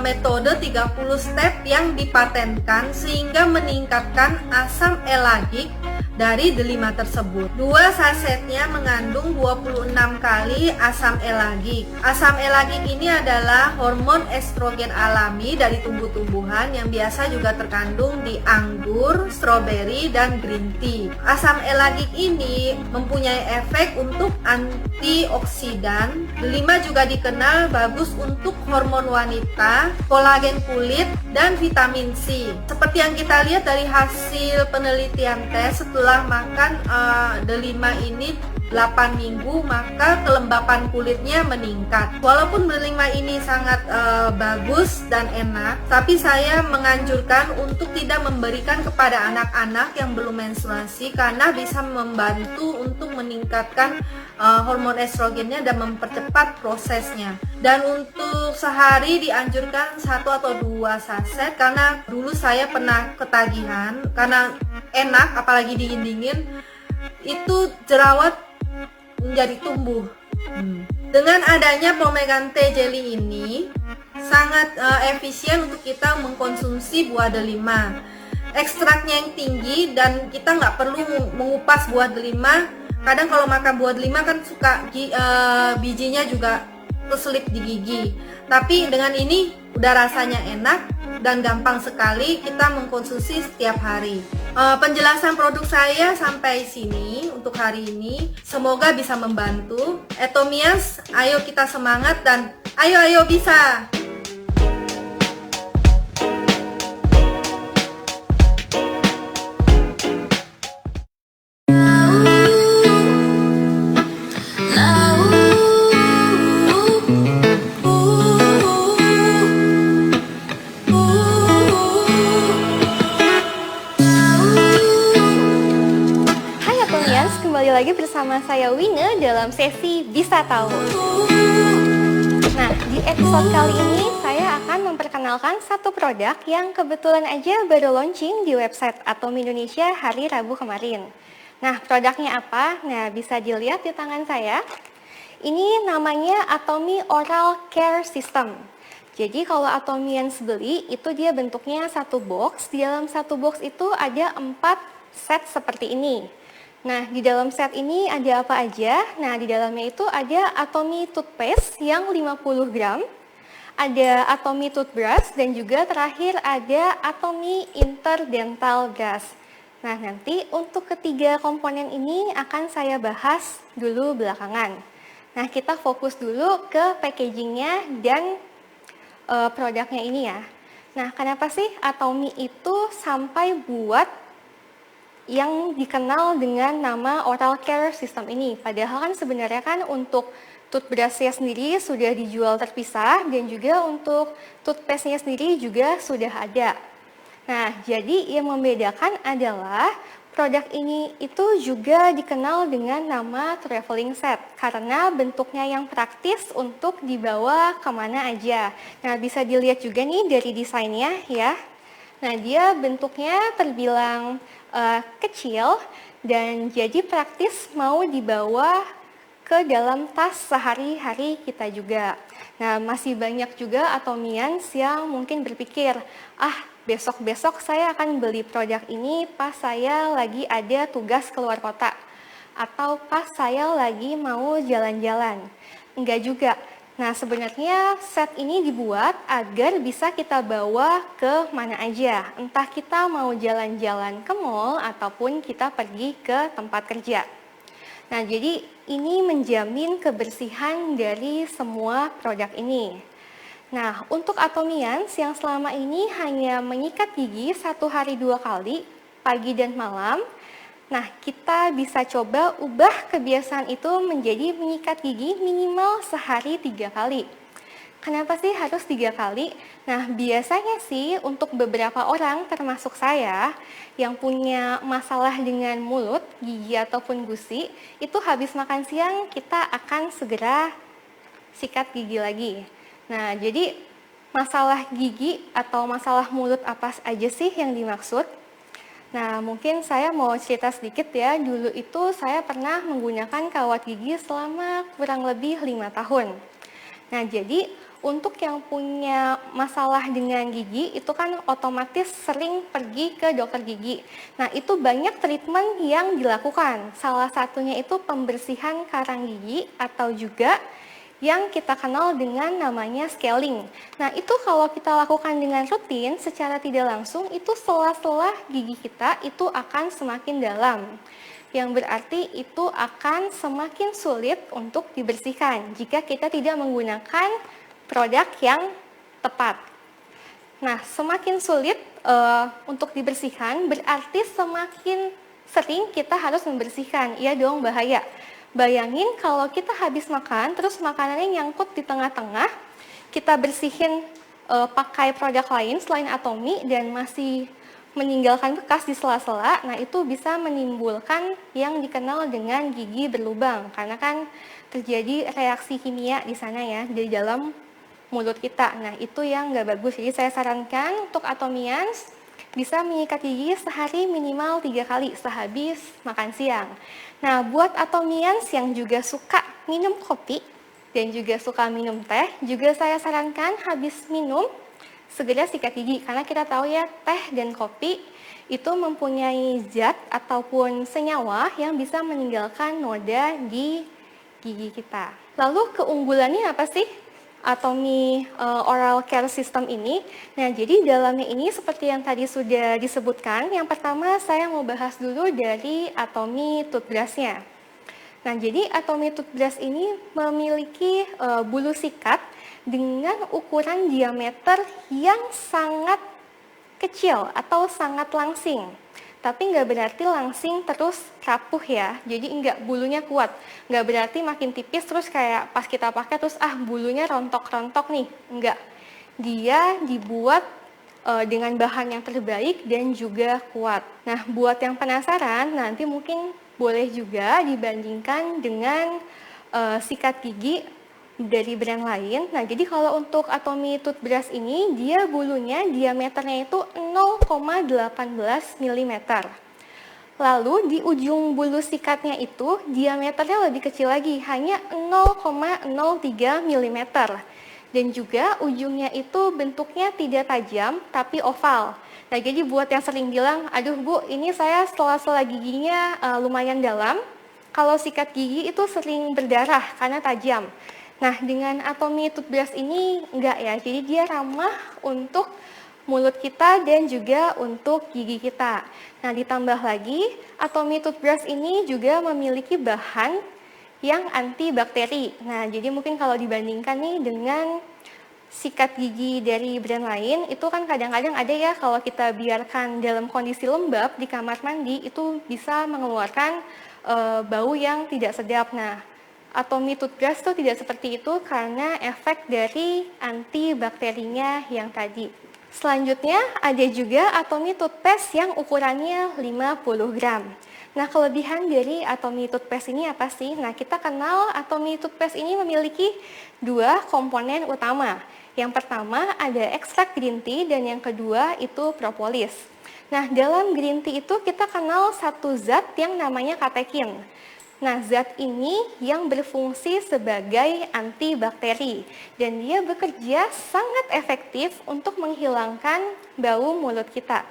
metode 30 step yang dipatenkan sehingga meningkatkan asam elagik dari delima tersebut. 2 sasetnya mengandung 26 kali asam elagik. Asam elagik ini adalah hormon estrogen alami dari tumbuh-tumbuhan yang biasa juga terkandung di anggur, stroberi, dan green tea. Asam elagik ini mempunyai efek untuk antioksidan. Delima juga dikenal bagus untuk hormon wanita, kolagen kulit, dan vitamin C. Seperti yang kita lihat dari hasil penelitian tes, setelah makan delima ini 8 minggu, maka kelembapan kulitnya meningkat. Walaupun delima ini sangat bagus dan enak, tapi saya menganjurkan untuk tidak memberikan kepada anak-anak yang belum menstruasi karena bisa membantu untuk meningkatkan hormon estrogennya dan mempercepat prosesnya. Dan untuk sehari dianjurkan 1 atau 2 saset, karena dulu saya pernah ketagihan karena enak, apalagi dingin-dingin, itu jerawat menjadi tumbuh. Dengan adanya Pomegranate jelly ini sangat efisien untuk kita mengkonsumsi buah delima. Ekstraknya yang tinggi dan kita nggak perlu mengupas buah delima. Kadang kalau makan buah delima kan suka bijinya juga keselip di gigi. Tapi dengan ini udah rasanya enak dan gampang sekali kita mengkonsumsi setiap hari. Penjelasan produk saya sampai sini untuk hari ini. Semoga bisa membantu. Atomians, ayo kita semangat dan ayo bisa! Lagi bersama saya Wina dalam sesi Bisa Tahu. Nah, di episode kali ini saya akan memperkenalkan satu produk yang kebetulan aja baru launching di website Atomy Indonesia hari Rabu kemarin. Nah, produknya apa? Nah, bisa dilihat di tangan saya. Ini namanya Atomy Oral Care System. Jadi kalau Atomians beli, itu dia bentuknya satu box. Di dalam satu box itu ada 4 set seperti ini. Nah, di dalam set ini ada apa aja? Nah, di dalamnya itu ada Atomy Toothpaste yang 50 gram, ada Atomy Toothbrush, dan juga terakhir ada Atomy Interdental Brush. Nah, nanti untuk ketiga komponen ini akan saya bahas dulu belakangan. Nah, kita fokus dulu ke packagingnya dan produknya ini ya. Nah, kenapa sih Atomy itu sampai buat yang dikenal dengan nama Oral Care System ini? Padahal kan sebenarnya kan untuk toothbrushnya sendiri sudah dijual terpisah dan juga untuk toothpaste-nya sendiri juga sudah ada. Nah, jadi yang membedakan adalah produk ini itu juga dikenal dengan nama traveling set karena bentuknya yang praktis untuk dibawa kemana aja. Nah, bisa dilihat juga nih dari desainnya ya. Nah, dia bentuknya terbilang kecil dan jadi praktis mau dibawa ke dalam tas sehari-hari kita juga. Nah, masih banyak juga Atomians yang mungkin berpikir, besok-besok saya akan beli produk ini pas saya lagi ada tugas keluar kota. atau pas saya lagi mau jalan-jalan. Enggak juga. Nah, sebenarnya set ini dibuat agar bisa kita bawa ke mana aja. Entah kita mau jalan-jalan ke mall ataupun kita pergi ke tempat kerja. Nah, jadi ini menjamin kebersihan dari semua produk ini. Nah, untuk Atomians yang selama ini hanya menyikat gigi 1 hari 2 kali, pagi dan malam, nah, kita bisa coba ubah kebiasaan itu menjadi menyikat gigi minimal sehari 3 kali. Kenapa sih harus 3 kali? Nah, biasanya sih untuk beberapa orang termasuk saya yang punya masalah dengan mulut, gigi ataupun gusi, itu habis makan siang kita akan segera sikat gigi lagi. Nah, jadi masalah gigi atau masalah mulut apa aja sih yang dimaksud? Nah, mungkin saya mau cerita sedikit ya. Dulu itu saya pernah menggunakan kawat gigi selama kurang lebih 5 tahun. Nah, jadi untuk yang punya masalah dengan gigi itu kan otomatis sering pergi ke dokter gigi. Nah, itu banyak treatment yang dilakukan. Salah satunya itu pembersihan karang gigi atau juga yang kita kenal dengan namanya scaling. Nah, itu kalau kita lakukan dengan rutin secara tidak langsung, itu sela-sela gigi kita itu akan semakin dalam. Yang berarti itu akan semakin sulit untuk dibersihkan jika kita tidak menggunakan produk yang tepat. Nah, semakin sulit untuk dibersihkan berarti semakin sering kita harus membersihkan. Iya dong, bahaya. Bayangin kalau kita habis makan, terus makanannya nyangkut di tengah-tengah, kita bersihin pakai produk lain selain Atomy dan masih meninggalkan bekas di sela-sela, nah itu bisa menimbulkan yang dikenal dengan gigi berlubang, karena kan terjadi reaksi kimia di sana ya, di dalam mulut kita. Nah, itu yang nggak bagus. Jadi saya sarankan untuk Atomians bisa menyikat gigi sehari minimal 3 kali sehabis makan siang. Nah, buat Atomians yang juga suka minum kopi dan juga suka minum teh, juga saya sarankan habis minum segera sikat gigi. Karena kita tahu ya, teh dan kopi itu mempunyai zat ataupun senyawa yang bisa meninggalkan noda di gigi kita. Lalu keunggulannya apa sih Atomy Oral Care System ini? Nah, jadi dalamnya ini seperti yang tadi sudah disebutkan. Yang pertama saya mau bahas dulu dari Atomy toothbrush-nya. Nah, jadi Atomy toothbrush ini memiliki bulu sikat dengan ukuran diameter yang sangat kecil atau sangat langsing. Tapi nggak berarti langsing terus rapuh ya, jadi nggak bulunya kuat. Nggak berarti makin tipis terus kayak pas kita pakai terus bulunya rontok-rontok nih, nggak. Dia dibuat dengan bahan yang terbaik dan juga kuat. Nah, buat yang penasaran, nanti mungkin boleh juga dibandingkan dengan sikat gigi dari brand lain. Nah, jadi kalau untuk Atomy toothbrush ini, dia bulunya diameternya itu 0,18 mm. Lalu di ujung bulu sikatnya itu diameternya lebih kecil lagi, hanya 0,03 mm. Dan juga ujungnya itu bentuknya tidak tajam, tapi oval. Nah, jadi buat yang sering bilang, aduh Bu, ini saya sela-sela giginya lumayan dalam, kalau sikat gigi itu sering berdarah karena tajam. Nah, dengan Atomy toothbrush ini enggak ya, jadi dia ramah untuk mulut kita dan juga untuk gigi kita. Nah, ditambah lagi, Atomy toothbrush ini juga memiliki bahan yang antibakteri. Nah, jadi mungkin kalau dibandingkan nih dengan sikat gigi dari brand lain, itu kan kadang-kadang ada ya kalau kita biarkan dalam kondisi lembab di kamar mandi, itu bisa mengeluarkan bau yang tidak sedap. Nah, Atomy toothbrush itu tidak seperti itu karena efek dari antibakterinya yang tadi. Selanjutnya ada juga Atomy toothpaste yang ukurannya 50 gram. Nah, kelebihan dari Atomy toothpaste ini apa sih? Nah, kita kenal Atomy toothpaste ini memiliki 2 komponen utama. Yang pertama ada ekstrak green tea dan yang kedua itu propolis. Nah, dalam green tea itu kita kenal satu zat yang namanya katekin. Nah, zat ini yang berfungsi sebagai antibakteri dan dia bekerja sangat efektif untuk menghilangkan bau mulut kita.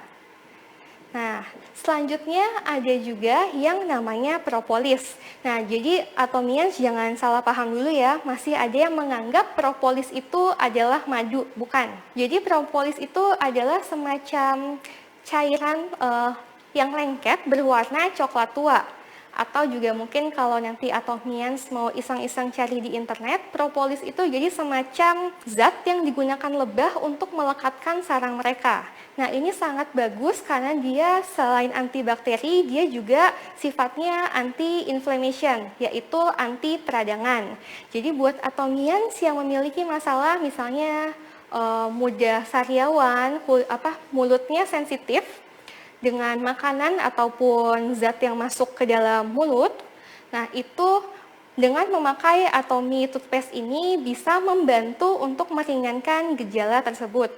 Nah, selanjutnya ada juga yang namanya propolis. Nah, jadi Atomians jangan salah paham dulu ya, masih ada yang menganggap propolis itu adalah madu, bukan. Jadi propolis itu adalah semacam cairan yang lengket berwarna coklat tua. Atau juga mungkin kalau nanti Atomians mau iseng-iseng cari di internet, propolis itu jadi semacam zat yang digunakan lebah untuk melekatkan sarang mereka. Nah, ini sangat bagus karena dia selain antibakteri, dia juga sifatnya anti-inflammation, yaitu anti peradangan. Jadi buat Atomians yang memiliki masalah misalnya mudah sariawan, mulutnya sensitif dengan makanan ataupun zat yang masuk ke dalam mulut. Nah, itu dengan memakai Atomi toothpaste ini bisa membantu untuk meringankan gejala tersebut.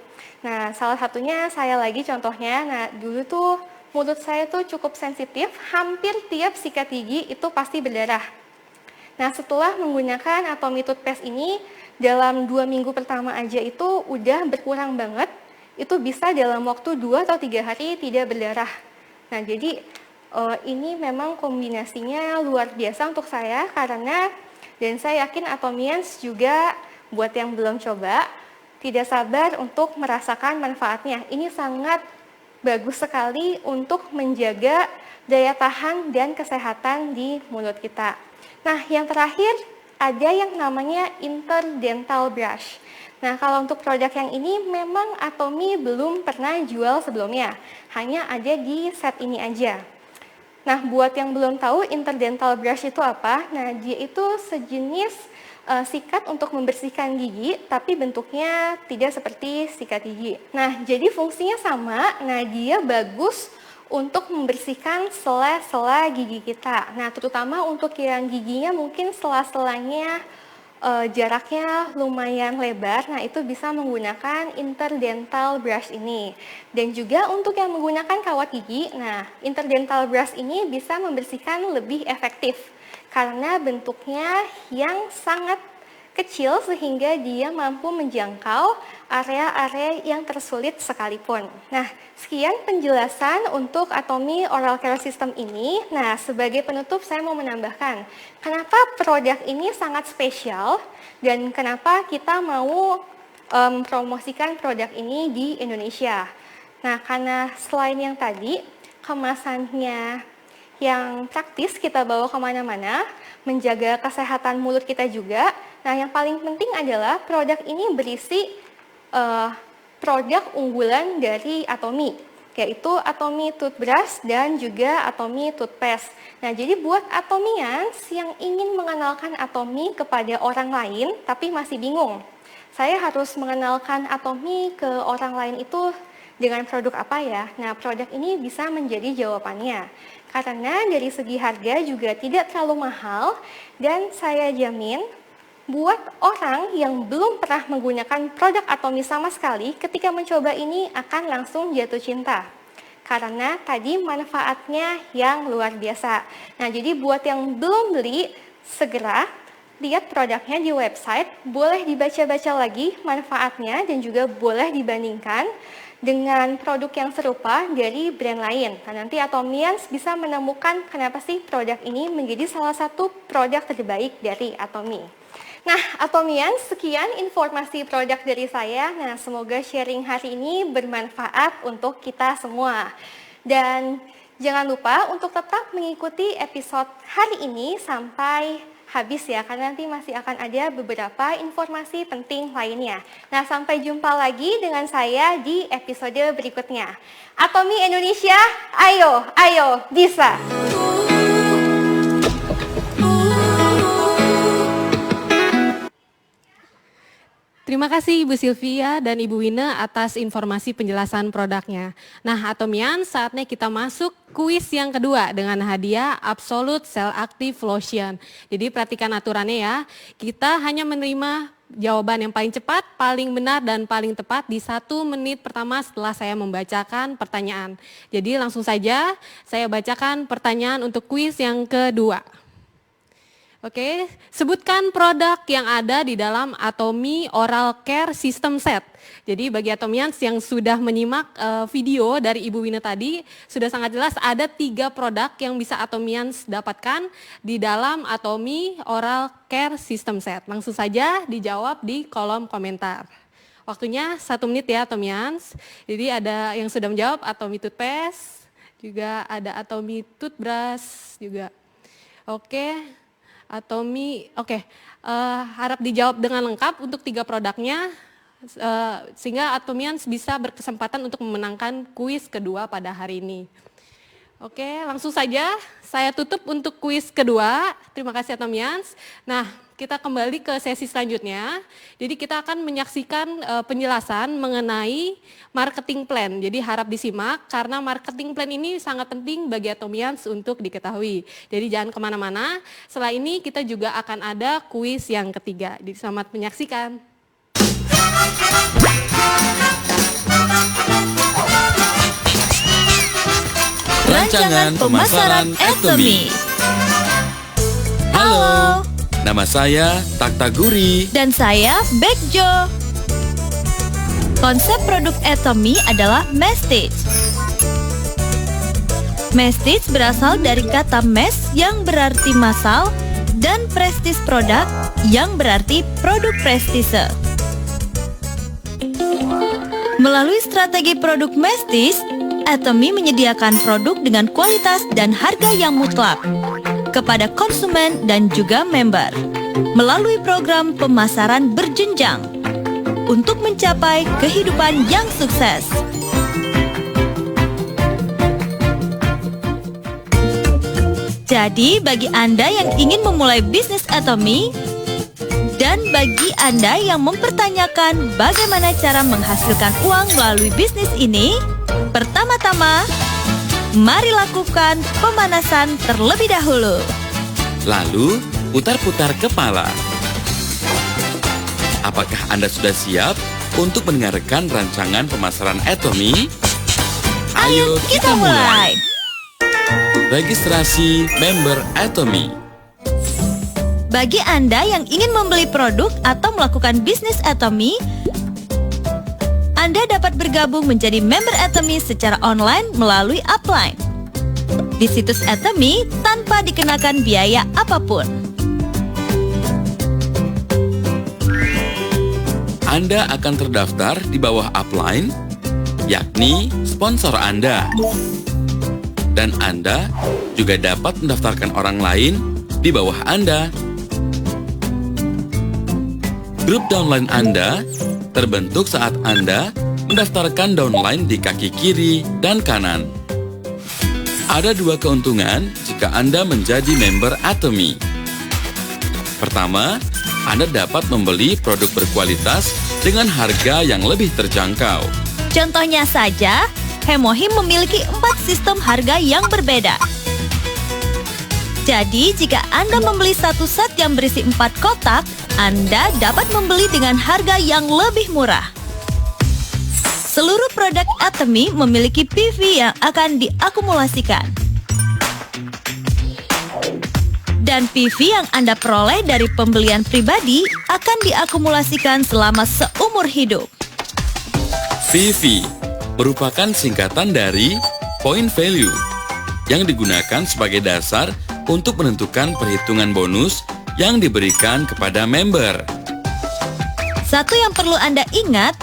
Nah, salah satunya saya lagi contohnya, nah dulu tuh mulut saya tuh cukup sensitif, hampir tiap sikat gigi itu pasti berdarah. Nah, setelah menggunakan Atomi toothpaste ini, dalam 2 minggu pertama aja itu udah berkurang banget. Itu bisa dalam waktu 2 atau 3 hari tidak berdarah. Nah, jadi ini memang kombinasinya luar biasa untuk saya karena, dan saya yakin Atomians juga buat yang belum coba, tidak sabar untuk merasakan manfaatnya. Ini sangat bagus sekali untuk menjaga daya tahan dan kesehatan di mulut kita. Nah, yang terakhir ada yang namanya interdental brush. Nah, kalau untuk produk yang ini memang Atomi belum pernah jual sebelumnya, hanya ada di set ini aja. Nah, buat yang belum tahu interdental brush itu apa, nah dia itu sejenis sikat untuk membersihkan gigi, tapi bentuknya tidak seperti sikat gigi. Nah, jadi fungsinya sama, nah dia bagus untuk membersihkan sela-sela gigi kita. Nah, terutama untuk yang giginya mungkin sela-selanya jaraknya lumayan lebar, nah itu bisa menggunakan interdental brush ini. Dan juga untuk yang menggunakan kawat gigi, nah interdental brush ini bisa membersihkan lebih efektif karena bentuknya yang sangat kecil sehingga dia mampu menjangkau area-area yang tersulit sekalipun. Nah, sekian penjelasan untuk Atomi Oral Care System ini. Nah, sebagai penutup saya mau menambahkan, kenapa produk ini sangat spesial dan kenapa kita mau promosikan produk ini di Indonesia. Nah, karena selain yang tadi, kemasannya yang praktis kita bawa kemana-mana, menjaga kesehatan mulut kita juga. Nah, yang paling penting adalah produk ini berisi produk unggulan dari Atomi, yaitu Atomi toothbrush dan juga Atomi toothpaste. Nah, jadi buat Atomians yang ingin mengenalkan Atomi kepada orang lain tapi masih bingung, saya harus mengenalkan Atomi ke orang lain itu dengan produk apa ya? Nah, produk ini bisa menjadi jawabannya. Karena dari segi harga juga tidak terlalu mahal dan saya jamin buat orang yang belum pernah menggunakan produk Atomi sama sekali, ketika mencoba ini akan langsung jatuh cinta. Karena tadi manfaatnya yang luar biasa. Nah, jadi buat yang belum beli, segera lihat produknya di website, boleh dibaca-baca lagi manfaatnya dan juga boleh dibandingkan dengan produk yang serupa dari brand lain. Nah, nanti Atomians bisa menemukan kenapa sih produk ini menjadi salah satu produk terbaik dari Atomi. Nah, Atomians, sekian informasi produk dari saya. Nah, semoga sharing hari ini bermanfaat untuk kita semua. Dan jangan lupa untuk tetap mengikuti episode hari ini sampai habis ya, karena nanti masih akan ada beberapa informasi penting lainnya. Nah, sampai jumpa lagi dengan saya di episode berikutnya. Atomi Indonesia, ayo bisa! Terima kasih Ibu Sylvia dan Ibu Wina atas informasi penjelasan produknya. Nah, Atomian, saatnya kita masuk kuis yang kedua dengan hadiah Absolute Cell Active Lotion. Jadi perhatikan aturannya ya, kita hanya menerima jawaban yang paling cepat, paling benar dan paling tepat di 1 menit pertama setelah saya membacakan pertanyaan. Jadi langsung saja saya bacakan pertanyaan untuk kuis yang kedua. Oke, sebutkan produk yang ada di dalam Atomy Oral Care System Set. Jadi bagi Atomians yang sudah menyimak video dari Ibu Wina tadi, sudah sangat jelas ada 3 produk yang bisa Atomians dapatkan di dalam Atomy Oral Care System Set. Langsung saja dijawab di kolom komentar. Waktunya 1 menit ya Atomians. Jadi ada yang sudah menjawab Atomy Toothpaste, juga ada Atomy Toothbrush juga. Oke. Atomy, harap dijawab dengan lengkap untuk 3 produknya, sehingga Atomians bisa berkesempatan untuk memenangkan kuis kedua pada hari ini. Oke, langsung saja saya tutup untuk kuis kedua. Terima kasih Atomians. Nah, kita kembali ke sesi selanjutnya. Jadi kita akan menyaksikan penjelasan mengenai marketing plan. Jadi harap disimak karena marketing plan ini sangat penting bagi Atomians untuk diketahui. Jadi jangan kemana-mana. Setelah ini kita juga akan ada kuis yang ketiga. Jadi selamat menyaksikan. Rancangan pemasaran Atomy. Halo, nama saya Taktaguri. Dan saya Bekjo. Konsep produk Atomy adalah message. Message berasal dari kata mass yang berarti massal dan prestige produk yang berarti produk prestise. Melalui strategi produk message, Atomy menyediakan produk dengan kualitas dan harga yang mutlak kepada konsumen dan juga member melalui program pemasaran berjenjang untuk mencapai kehidupan yang sukses. Jadi bagi Anda yang ingin memulai bisnis Atomy dan bagi Anda yang mempertanyakan bagaimana cara menghasilkan uang melalui bisnis ini, pertama-tama, mari lakukan pemanasan terlebih dahulu. Lalu, putar-putar kepala. Apakah Anda sudah siap untuk mendengarkan rancangan pemasaran Atomy? Ayo kita mulai. Registrasi member Atomy. Bagi Anda yang ingin membeli produk atau melakukan bisnis Atomy, Anda dapat bergabung menjadi member Atomy secara online melalui upline di situs Atomy tanpa dikenakan biaya apapun. Anda akan terdaftar di bawah upline, yakni sponsor Anda. Dan Anda juga dapat mendaftarkan orang lain di bawah Anda. Grup downline Anda terbentuk saat Anda mendaftarkan downline di kaki kiri dan kanan. Ada 2 keuntungan jika Anda menjadi member Atomy. Pertama, Anda dapat membeli produk berkualitas dengan harga yang lebih terjangkau. Contohnya saja, Hemohim memiliki 4 sistem harga yang berbeda. Jadi, jika Anda membeli satu set yang berisi 4 kotak, Anda dapat membeli dengan harga yang lebih murah. Seluruh produk Atomy memiliki PV yang akan diakumulasikan. Dan PV yang Anda peroleh dari pembelian pribadi akan diakumulasikan selama seumur hidup. PV merupakan singkatan dari point value yang digunakan sebagai dasar untuk menentukan perhitungan bonus yang diberikan kepada member. Satu yang perlu Anda ingat,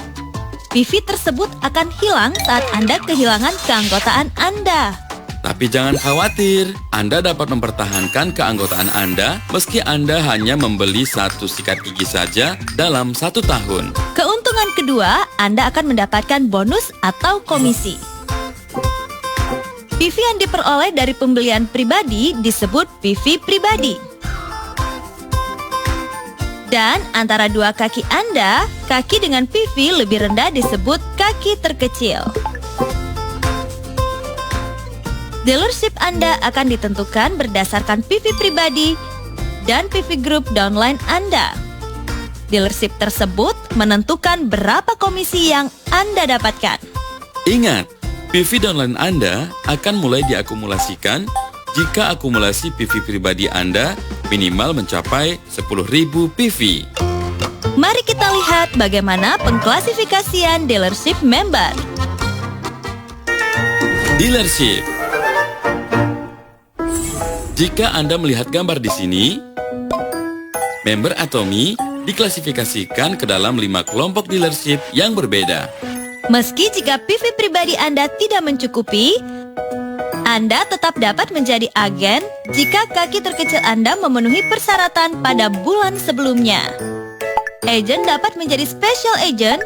PV tersebut akan hilang saat Anda kehilangan keanggotaan Anda. Tapi jangan khawatir, Anda dapat mempertahankan keanggotaan Anda meski Anda hanya membeli 1 sikat gigi saja dalam 1 tahun. Keuntungan kedua, Anda akan mendapatkan bonus atau komisi. PV yang diperoleh dari pembelian pribadi disebut PV pribadi. Dan antara 2 kaki Anda, kaki dengan PV lebih rendah disebut kaki terkecil. Dealership Anda akan ditentukan berdasarkan PV pribadi dan PV Group downline Anda. Dealership tersebut menentukan berapa komisi yang Anda dapatkan. Ingat, PV downline Anda akan mulai diakumulasikan jika akumulasi PV pribadi Anda minimal mencapai 10.000 PV. Mari kita lihat bagaimana pengklasifikasian dealership member. Dealership. Jika Anda melihat gambar di sini, member Atomy diklasifikasikan ke dalam 5 kelompok dealership yang berbeda. Meski jika PV pribadi Anda tidak mencukupi, Anda tetap dapat menjadi agen jika kaki terkecil Anda memenuhi persyaratan pada bulan sebelumnya. Agent dapat menjadi special agent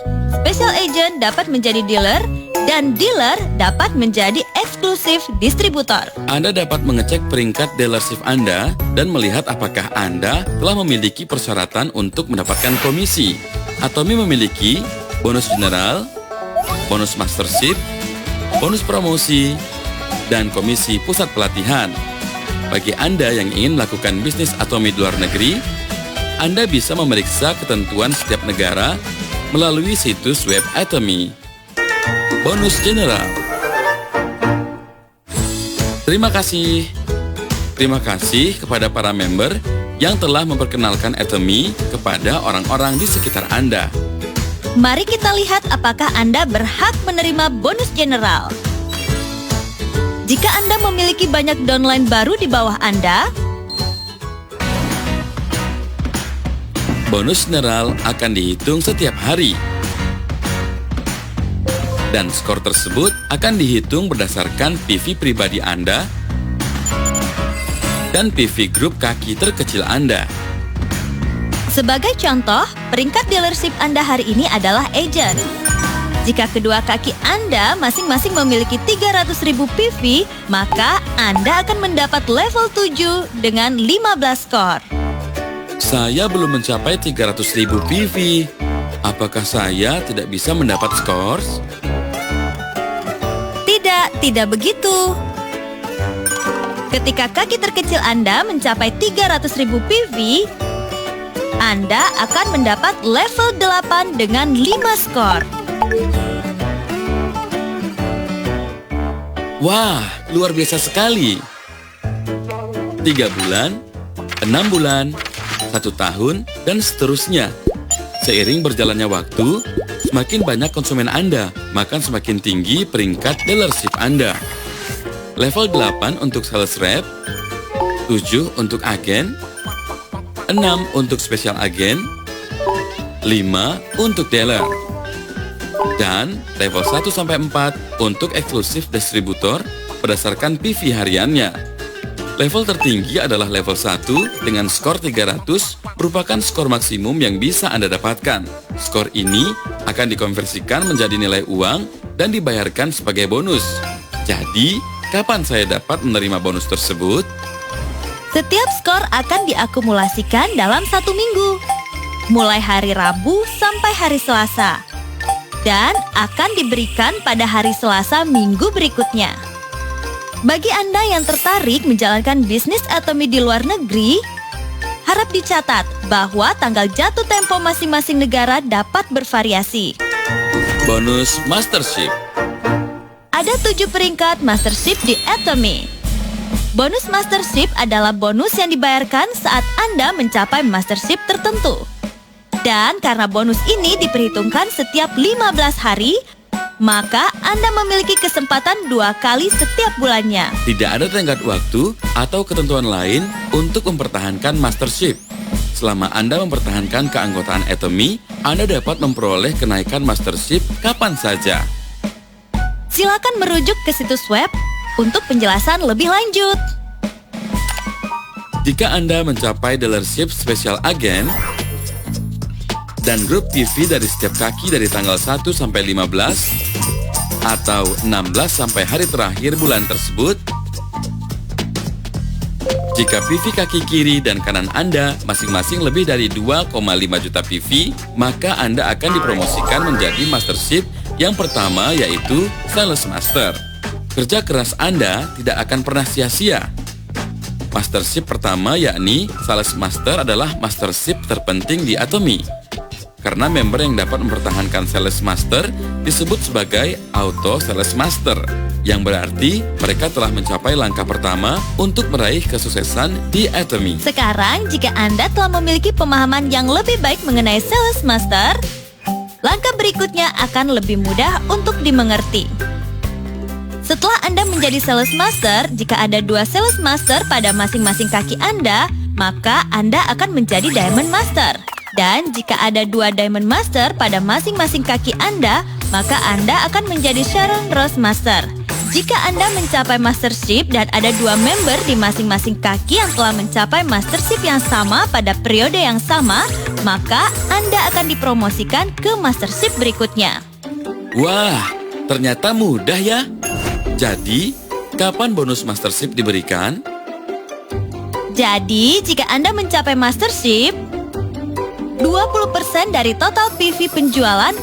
dapat menjadi dealer, dan dealer dapat menjadi eksklusif distributor. Anda dapat mengecek peringkat dealership Anda dan melihat apakah Anda telah memiliki persyaratan untuk mendapatkan komisi. Atomy memiliki bonus general, bonus mastership, bonus promosi, dan komisi pusat pelatihan. Bagi Anda yang ingin melakukan bisnis Atomy di luar negeri, Anda bisa memeriksa ketentuan setiap negara melalui situs web Atomy. Bonus general. Terima kasih kepada para member yang telah memperkenalkan Atomy kepada orang-orang di sekitar Anda. Mari kita lihat apakah Anda berhak menerima bonus general. Jika Anda memiliki banyak downline baru di bawah Anda, bonus general akan dihitung setiap hari. Dan skor tersebut akan dihitung berdasarkan PV pribadi Anda dan PV grup kaki terkecil Anda. Sebagai contoh, peringkat dealership Anda hari ini adalah agent. Jika kedua kaki Anda masing-masing memiliki 300.000 PV, maka Anda akan mendapat level 7 dengan 15 skor. Saya belum mencapai 300.000 PV. Apakah saya tidak bisa mendapat skor? Tidak begitu. Ketika kaki terkecil Anda mencapai 300.000 PV, Anda akan mendapat level 8 dengan 5 skor. Wah, luar biasa sekali. 3 bulan, 6 bulan, 1 tahun, dan seterusnya. Seiring berjalannya waktu, semakin banyak konsumen Anda, maka semakin tinggi peringkat dealership Anda. Level 8 untuk sales rep, 7 untuk agen, 6 untuk special agen, 5 untuk dealer, dan level 1-4 untuk eksklusif distributor berdasarkan PV hariannya. Level tertinggi adalah level 1 dengan skor 300 merupakan skor maksimum yang bisa Anda dapatkan. Skor ini akan dikonversikan menjadi nilai uang dan dibayarkan sebagai bonus. Jadi, kapan saya dapat menerima bonus tersebut? Setiap skor akan diakumulasikan dalam 1 minggu, mulai hari Rabu sampai hari Selasa, dan akan diberikan pada hari Selasa minggu berikutnya. Bagi Anda yang tertarik menjalankan bisnis Atomy di luar negeri, harap dicatat bahwa tanggal jatuh tempo masing-masing negara dapat bervariasi. Bonus Mastership. Ada 7 peringkat Mastership di Atomy. Bonus Mastership adalah bonus yang dibayarkan saat Anda mencapai Mastership tertentu. Dan karena bonus ini diperhitungkan setiap 15 hari, maka Anda memiliki kesempatan 2 kali setiap bulannya. Tidak ada tenggat waktu atau ketentuan lain untuk mempertahankan Mastership. Selama Anda mempertahankan keanggotaan Atomy, Anda dapat memperoleh kenaikan Mastership kapan saja. Silakan merujuk ke situs web untuk penjelasan lebih lanjut. Jika Anda mencapai dealership special agent dan grup PV dari setiap kaki dari tanggal 1 sampai 15 atau 16 sampai hari terakhir bulan tersebut, jika PV kaki kiri dan kanan Anda masing-masing lebih dari 2,5 juta PV, maka Anda akan dipromosikan menjadi Mastership yang pertama, yaitu Sales Master. Kerja keras Anda tidak akan pernah sia-sia. Mastership pertama, yakni Sales Master, adalah Mastership terpenting di Atomy. Karena member yang dapat mempertahankan Sales Master disebut sebagai Auto Sales Master. yang berarti mereka telah mencapai langkah pertama untuk meraih kesuksesan di Atomy. Sekarang, jika Anda telah memiliki pemahaman yang lebih baik mengenai Sales Master, langkah berikutnya akan lebih mudah untuk dimengerti. Setelah Anda menjadi Sales Master, jika ada 2 Sales Master pada masing-masing kaki Anda, maka Anda akan menjadi Diamond Master. Dan jika ada 2 Diamond Master pada masing-masing kaki Anda, maka Anda akan menjadi Sharon Rose Master. Jika Anda mencapai Mastership dan ada 2 member di masing-masing kaki yang telah mencapai Mastership yang sama pada periode yang sama, maka Anda akan dipromosikan ke Mastership berikutnya. Wah, ternyata mudah ya. Jadi, kapan bonus Mastership diberikan? Jadi, jika Anda mencapai Mastership, 20% dari total PV penjualan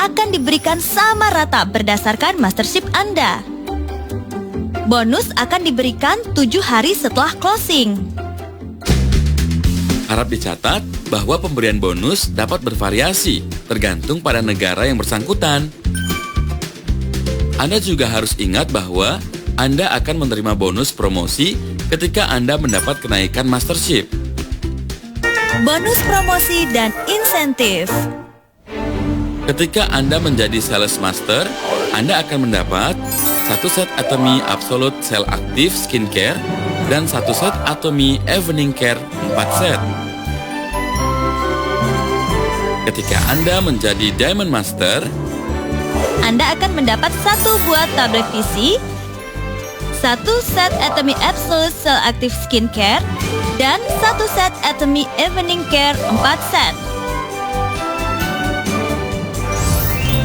akan diberikan sama rata berdasarkan Mastership Anda. Bonus akan diberikan 7 hari setelah closing. Harap dicatat bahwa pemberian bonus dapat bervariasi tergantung pada negara yang bersangkutan. Anda juga harus ingat bahwa Anda akan menerima bonus promosi ketika Anda mendapat kenaikan Mastership. Bonus promosi dan insentif. Ketika Anda menjadi Sales Master, Anda akan mendapat 1 set Atomy Absolute Cell Active Skincare dan 1 set Atomy Evening Care 4 set. Ketika Anda menjadi Diamond Master, Anda akan mendapat 1 buah tablet visi, 1 set Atomy Absolute Cell Active Skincare, dan 1 set Atomy Evening Care 4 set.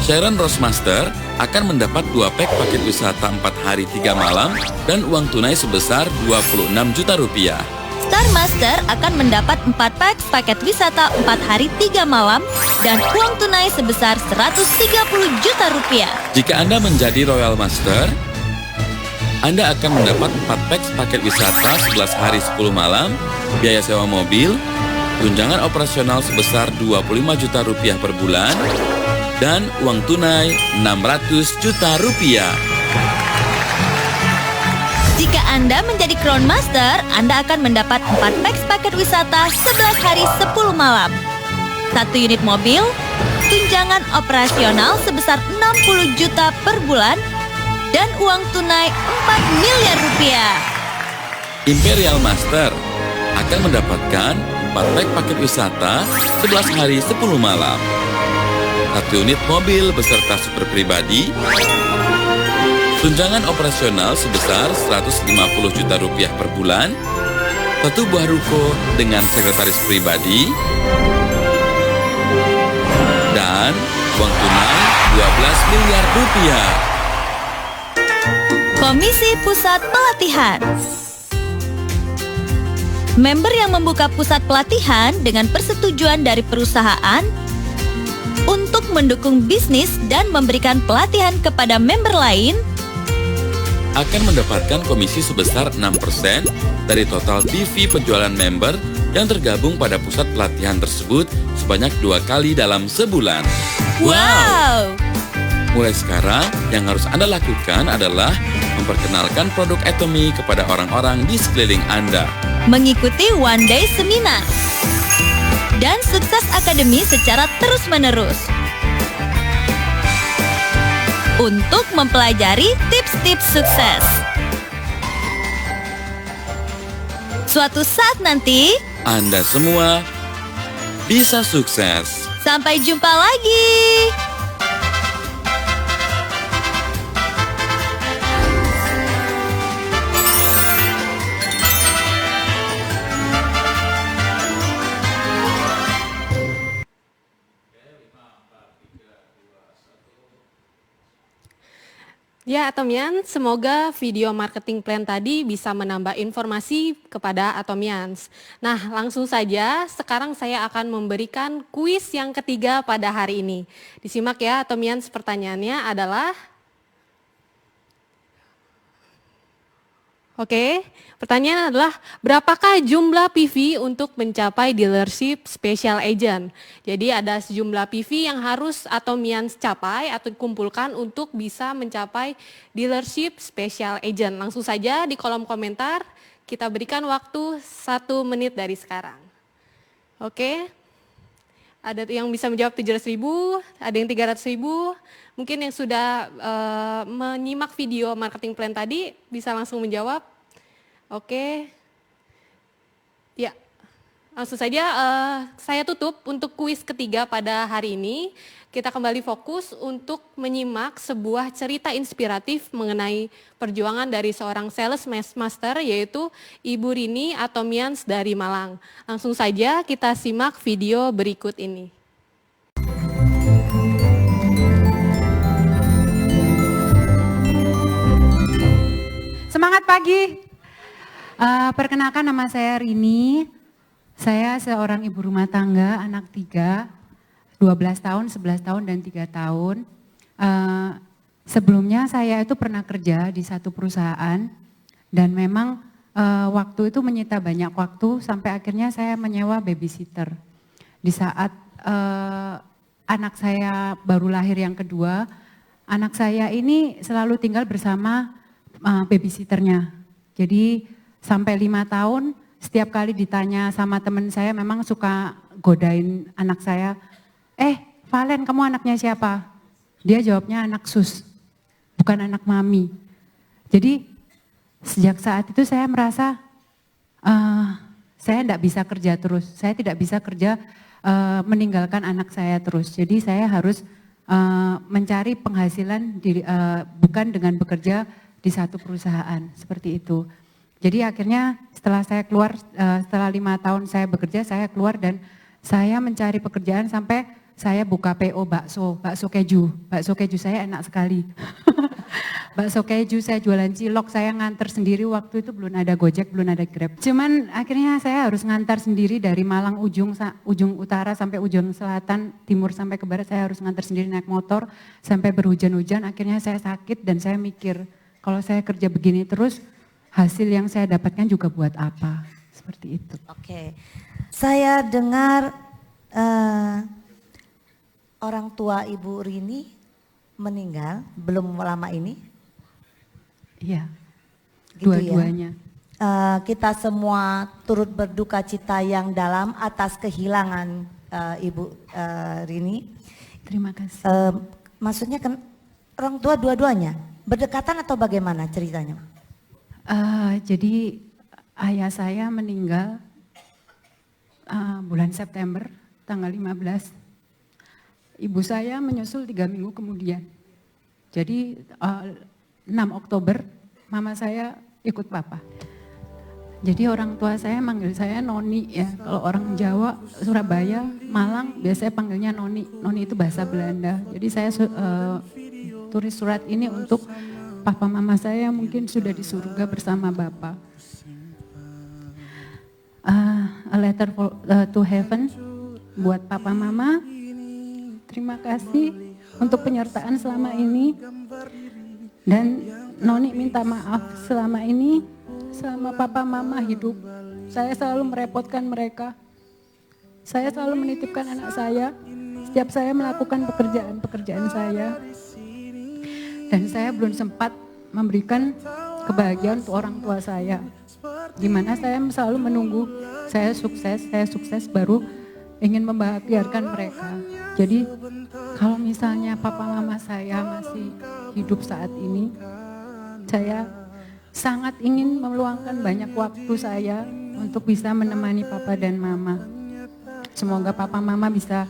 Sharon Rose Master akan mendapat 2 pack paket wisata 4 hari 3 malam dan uang tunai sebesar 26 juta rupiah. Star Master akan mendapat 4 pack paket wisata 4 hari 3 malam dan uang tunai sebesar 130 juta rupiah. Jika Anda menjadi Royal Master, Anda akan mendapat 4 pack paket wisata 11 hari 10 malam, biaya sewa mobil, tunjangan operasional sebesar 25 juta rupiah per bulan, dan uang tunai 600 juta rupiah. Jika Anda menjadi Crown Master, Anda akan mendapat 4 pack paket wisata 11 hari 10 malam, 1 unit mobil, tunjangan operasional sebesar 60 juta per bulan, dan uang tunai 4 miliar rupiah. Imperial Master akan mendapatkan 4 pack paket wisata 11 hari 10 malam, 1 unit mobil beserta super pribadi, tunjangan operasional sebesar 150 juta rupiah per bulan, 1 buah ruko dengan sekretaris pribadi, dan uang tunai 12 miliar rupiah. Komisi Pusat Pelatihan. Member yang membuka pusat pelatihan dengan persetujuan dari perusahaan untuk mendukung bisnis dan memberikan pelatihan kepada member lain akan mendapatkan komisi sebesar 6% dari total PV penjualan member yang tergabung pada pusat pelatihan tersebut sebanyak 2 kali dalam sebulan. Wow! Mulai sekarang, yang harus Anda lakukan adalah memperkenalkan produk Atomy kepada orang-orang di sekeliling Anda. Mengikuti One Day Seminar dan Sukses Academy secara terus-menerus untuk mempelajari tips-tips sukses. Suatu saat nanti, Anda semua bisa sukses. Sampai jumpa lagi. Ya, Atomians, semoga video marketing plan tadi bisa menambah informasi kepada Atomians. Nah, langsung saja, sekarang saya akan memberikan kuis yang ketiga pada hari ini. Disimak ya, Atomians, pertanyaannya adalah... Oke, pertanyaan adalah berapakah jumlah PV untuk mencapai dealership special agent? Jadi ada sejumlah PV yang harus Atomians capai atau kumpulkan untuk bisa mencapai dealership special agent. Langsung saja di kolom komentar kita berikan waktu 1 menit dari sekarang. Oke, ada yang bisa menjawab 700.000, ada yang 300.000. Mungkin yang sudah menyimak video marketing plan tadi bisa langsung menjawab. Oke, ya langsung saja saya tutup untuk kuis ketiga pada hari ini. Kita kembali fokus untuk menyimak sebuah cerita inspiratif mengenai perjuangan dari seorang sales master yaitu Ibu Rini Atomians dari Malang. Langsung saja kita simak video berikut ini. Semangat pagi. Perkenalkan nama saya Rini. Saya seorang ibu rumah tangga, anak 3, 12 tahun, 11 tahun, dan 3 tahun. Sebelumnya saya itu pernah kerja di satu perusahaan dan memang waktu itu menyita banyak waktu sampai akhirnya saya menyewa babysitter. Di saat anak saya baru lahir yang kedua, anak saya ini selalu tinggal bersama babysitternya. Jadi sampai 5 tahun setiap kali ditanya sama teman saya memang suka godain anak saya. Valen, kamu anaknya siapa? Dia jawabnya anak sus, bukan anak mami. Jadi sejak saat itu saya merasa saya tidak bisa kerja terus. Saya tidak bisa kerja meninggalkan anak saya terus. Jadi saya harus mencari penghasilan bukan dengan bekerja di satu perusahaan, seperti itu. Jadi akhirnya setelah saya keluar, setelah 5 tahun saya bekerja, saya keluar dan saya mencari pekerjaan sampai saya buka PO bakso keju. Bakso keju saya enak sekali. Bakso keju, saya jualan cilok, saya nganter sendiri, waktu itu belum ada Gojek, belum ada Grab. Cuman akhirnya saya harus ngantar sendiri dari Malang ujung utara sampai ujung selatan, timur sampai ke barat, saya harus ngantar sendiri naik motor sampai berhujan-hujan. Akhirnya saya sakit dan saya mikir, kalau saya kerja begini terus, hasil yang saya dapatkan juga buat apa? Seperti itu. Oke, saya dengar orang tua Ibu Rini meninggal belum lama ini. Iya, gitu dua-duanya. Ya? Kita semua turut berduka cita yang dalam atas kehilangan Ibu Rini. Terima kasih. Maksudnya kan orang tua dua-duanya berdekatan atau bagaimana ceritanya? Jadi ayah saya meninggal bulan September tanggal 15. Ibu saya menyusul 3 minggu kemudian. Jadi 6 Oktober mama saya ikut papa. Jadi orang tua saya manggil saya Noni ya. Kalau orang Jawa, Surabaya, Malang biasanya panggilnya Noni. Noni itu bahasa Belanda. Jadi saya tulis surat ini untuk papa mama saya mungkin sudah di surga bersama Bapak. A letter to heaven buat papa mama. Terima kasih untuk penyertaan selama ini. Dan Noni minta maaf selama ini, selama papa mama hidup. Saya selalu merepotkan mereka. Saya selalu menitipkan anak saya setiap saya melakukan pekerjaan saya. Dan saya belum sempat memberikan kebahagiaan untuk orang tua saya. Dimana saya selalu menunggu saya sukses baru ingin membahagiakan mereka. Jadi kalau misalnya papa mama saya masih hidup saat ini, saya sangat ingin meluangkan banyak waktu saya untuk bisa menemani papa dan mama. Semoga papa mama bisa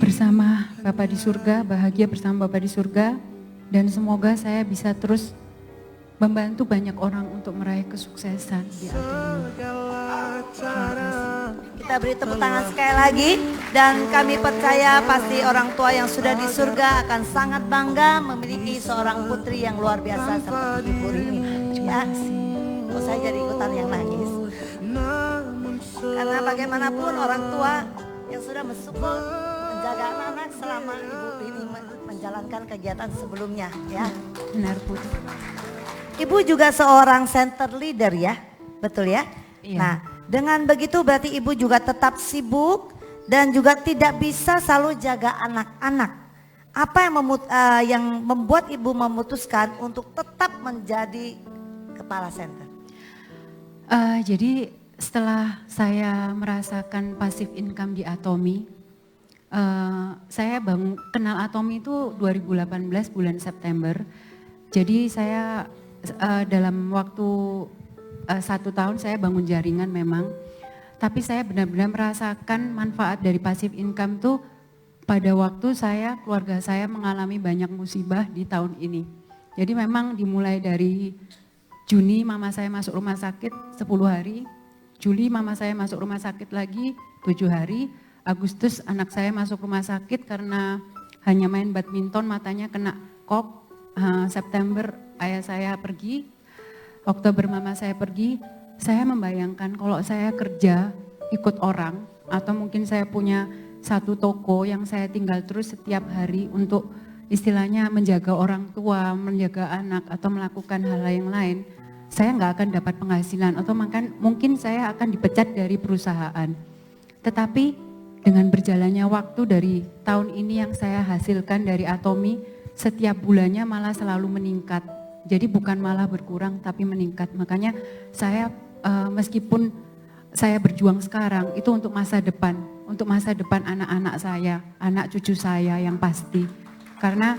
bersama Bapak di surga, bahagia bersama Bapak di surga. Dan semoga saya bisa terus membantu banyak orang untuk meraih kesuksesan di Atomi. Kita beri tepuk tangan sekali lagi dan kami percaya pasti orang tua yang sudah di surga akan sangat bangga memiliki seorang putri yang luar biasa seperti Ibu Rini. Ya, saya jadi ikutan yang nangis. Karena bagaimanapun orang tua yang sudah mensupport menjaga anak-anak selama Ibu Rini menjalankan kegiatan sebelumnya, ya. Benar, Bu. Ibu juga seorang center leader ya, betul ya? Iya. Nah, dengan begitu berarti Ibu juga tetap sibuk dan juga tidak bisa selalu jaga anak-anak. Apa yang membuat Ibu memutuskan untuk tetap menjadi kepala center? Jadi setelah saya merasakan passive income di Atomi, saya kenal Atomi itu 2018 bulan September. Jadi saya dalam waktu 1 tahun saya bangun jaringan memang. Tapi saya benar-benar merasakan manfaat dari passive income tuh pada waktu keluarga saya mengalami banyak musibah di tahun ini. Jadi memang dimulai dari Juni mama saya masuk rumah sakit 10 hari, Juli mama saya masuk rumah sakit lagi 7 hari, Agustus anak saya masuk rumah sakit karena hanya main badminton matanya kena kok, September ayah saya pergi, Oktober mama saya pergi. Saya membayangkan kalau saya kerja ikut orang atau mungkin saya punya satu toko yang saya tinggal terus setiap hari untuk istilahnya menjaga orang tua, menjaga anak atau melakukan hal yang lain, saya nggak akan dapat penghasilan atau mungkin saya akan dipecat dari perusahaan. Tetapi dengan berjalannya waktu dari tahun ini yang saya hasilkan dari Atomi, setiap bulannya malah selalu meningkat. Jadi bukan malah berkurang tapi meningkat. Makanya saya meskipun saya berjuang sekarang itu untuk masa depan anak-anak saya, anak cucu saya yang pasti. Karena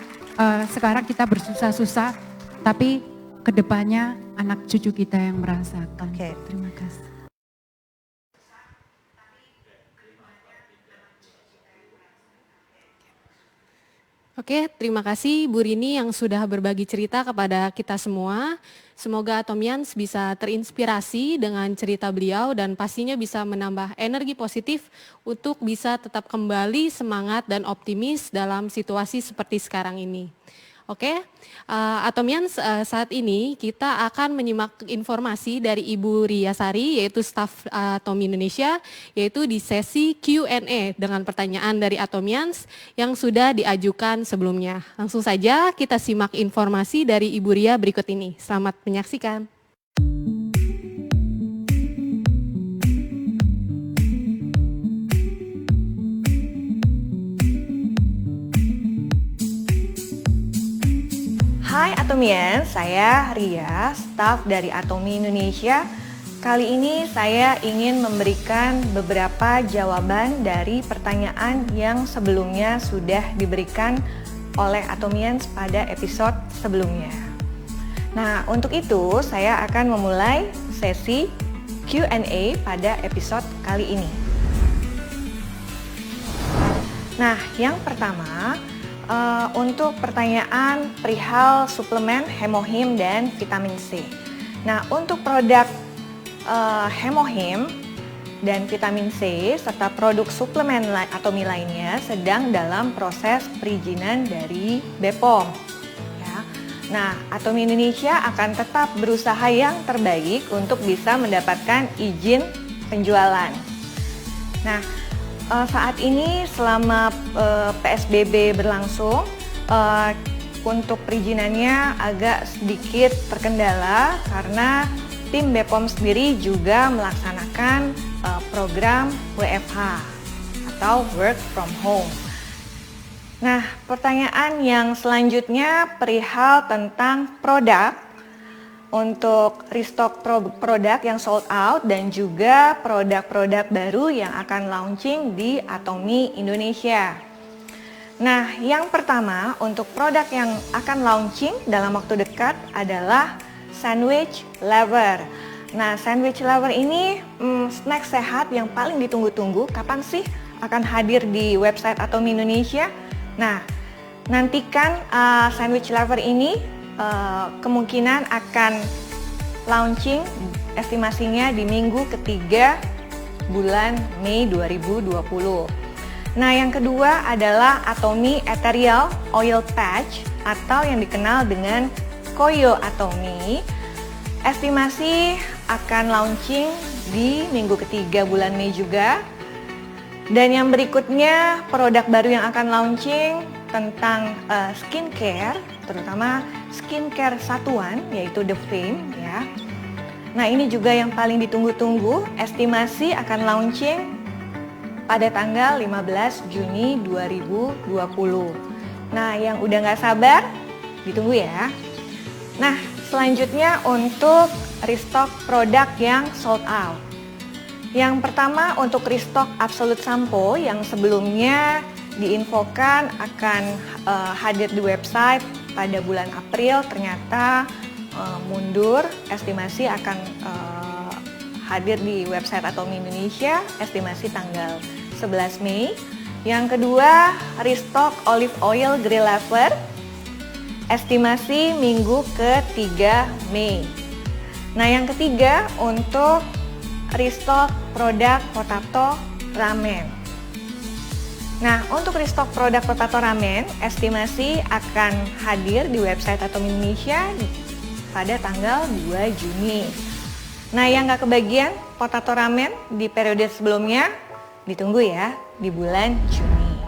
sekarang kita bersusah-susah, tapi kedepannya anak cucu kita yang merasakan. Oke. Terima kasih. Oke, terima kasih Bu Rini yang sudah berbagi cerita kepada kita semua. Semoga Atomians bisa terinspirasi dengan cerita beliau dan pastinya bisa menambah energi positif untuk bisa tetap kembali semangat dan optimis dalam situasi seperti sekarang ini. Oke, Atomians, saat ini kita akan menyimak informasi dari Ibu Ria Sari, yaitu staf Atomi Indonesia, yaitu di sesi Q&A dengan pertanyaan dari Atomians yang sudah diajukan sebelumnya. Langsung saja kita simak informasi dari Ibu Ria berikut ini. Selamat menyaksikan. Hai Atomians, saya Ria, staf dari Atomi Indonesia. Kali ini saya ingin memberikan beberapa jawaban dari pertanyaan yang sebelumnya sudah diberikan oleh Atomians pada episode sebelumnya. Nah, untuk itu saya akan memulai sesi Q&A pada episode kali ini. Nah, yang pertama, untuk pertanyaan perihal suplemen Hemohim dan vitamin C. Nah, untuk produk Hemohim dan vitamin C serta produk suplemen Atomi lainnya sedang dalam proses perizinan dari BPOM. Ya. Nah, Atomi Indonesia akan tetap berusaha yang terbaik untuk bisa mendapatkan izin penjualan. Nah, saat ini selama PSBB berlangsung, untuk perizinannya agak sedikit terkendala karena tim BPOM sendiri juga melaksanakan program WFH atau Work from Home. Nah, pertanyaan yang selanjutnya perihal tentang produk. Untuk restock produk yang sold out dan juga produk-produk baru yang akan launching di Atomi Indonesia. Nah, yang pertama untuk produk yang akan launching dalam waktu dekat adalah Sandwich Lover. Nah, Sandwich Lover ini snack sehat yang paling ditunggu-tunggu. Kapan sih akan hadir di website Atomi Indonesia? Nah, nantikan Sandwich Lover ini kemungkinan akan launching estimasinya di minggu ketiga bulan Mei 2020. Nah, yang kedua adalah Atomi Ethereal Oil Patch atau yang dikenal dengan Koyo Atomi. Estimasi akan launching di minggu ketiga bulan Mei juga. Dan yang berikutnya produk baru yang akan launching tentang skincare terutama skincare satuan yaitu The Flame ya. Nah, ini juga yang paling ditunggu-tunggu, estimasi akan launching pada tanggal 15 Juni 2020. Nah, yang udah nggak sabar, ditunggu ya. Nah, selanjutnya untuk restock produk yang sold out. Yang pertama untuk restock Absolute Sampo yang sebelumnya diinfokan akan hadir di website pada bulan April, ternyata mundur, estimasi akan hadir di website Atomy Indonesia, estimasi tanggal 11 Mei. Yang kedua, restock olive oil Grill Lover, estimasi minggu ke-3 Mei. Nah, yang ketiga untuk restock produk potato ramen. Nah, untuk restock produk potato ramen, estimasi akan hadir di website Atomy Indonesia pada tanggal 2 Juni. Nah, yang nggak kebagian potato ramen di periode sebelumnya, ditunggu ya di bulan Juni.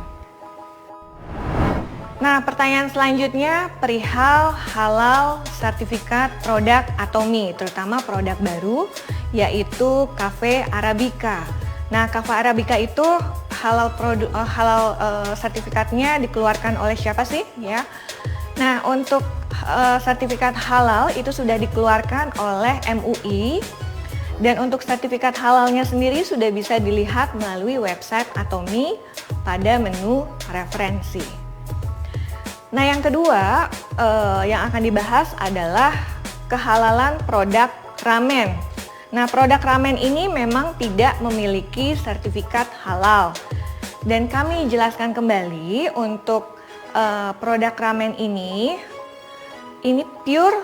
Nah, pertanyaan selanjutnya perihal halal sertifikat produk Atomy, terutama produk baru yaitu Cafe Arabica. Nah, Cafe Arabica itu halal sertifikatnya dikeluarkan oleh siapa sih ya? Nah, untuk sertifikat halal itu sudah dikeluarkan oleh MUI, dan untuk sertifikat halalnya sendiri sudah bisa dilihat melalui website Atomy pada menu referensi. Nah, yang kedua yang akan dibahas adalah kehalalan produk ramen. Nah, produk ramen ini memang tidak memiliki sertifikat halal. Dan kami jelaskan kembali untuk produk ramen ini pure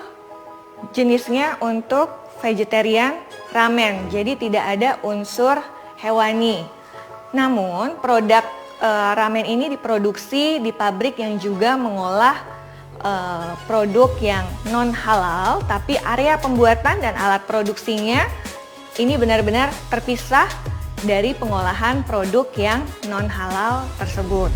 jenisnya untuk vegetarian ramen. Jadi tidak ada unsur hewani. Namun produk ramen ini diproduksi di pabrik yang juga mengolah produk yang non halal, tapi area pembuatan dan alat produksinya ini benar-benar terpisah dari pengolahan produk yang non halal tersebut.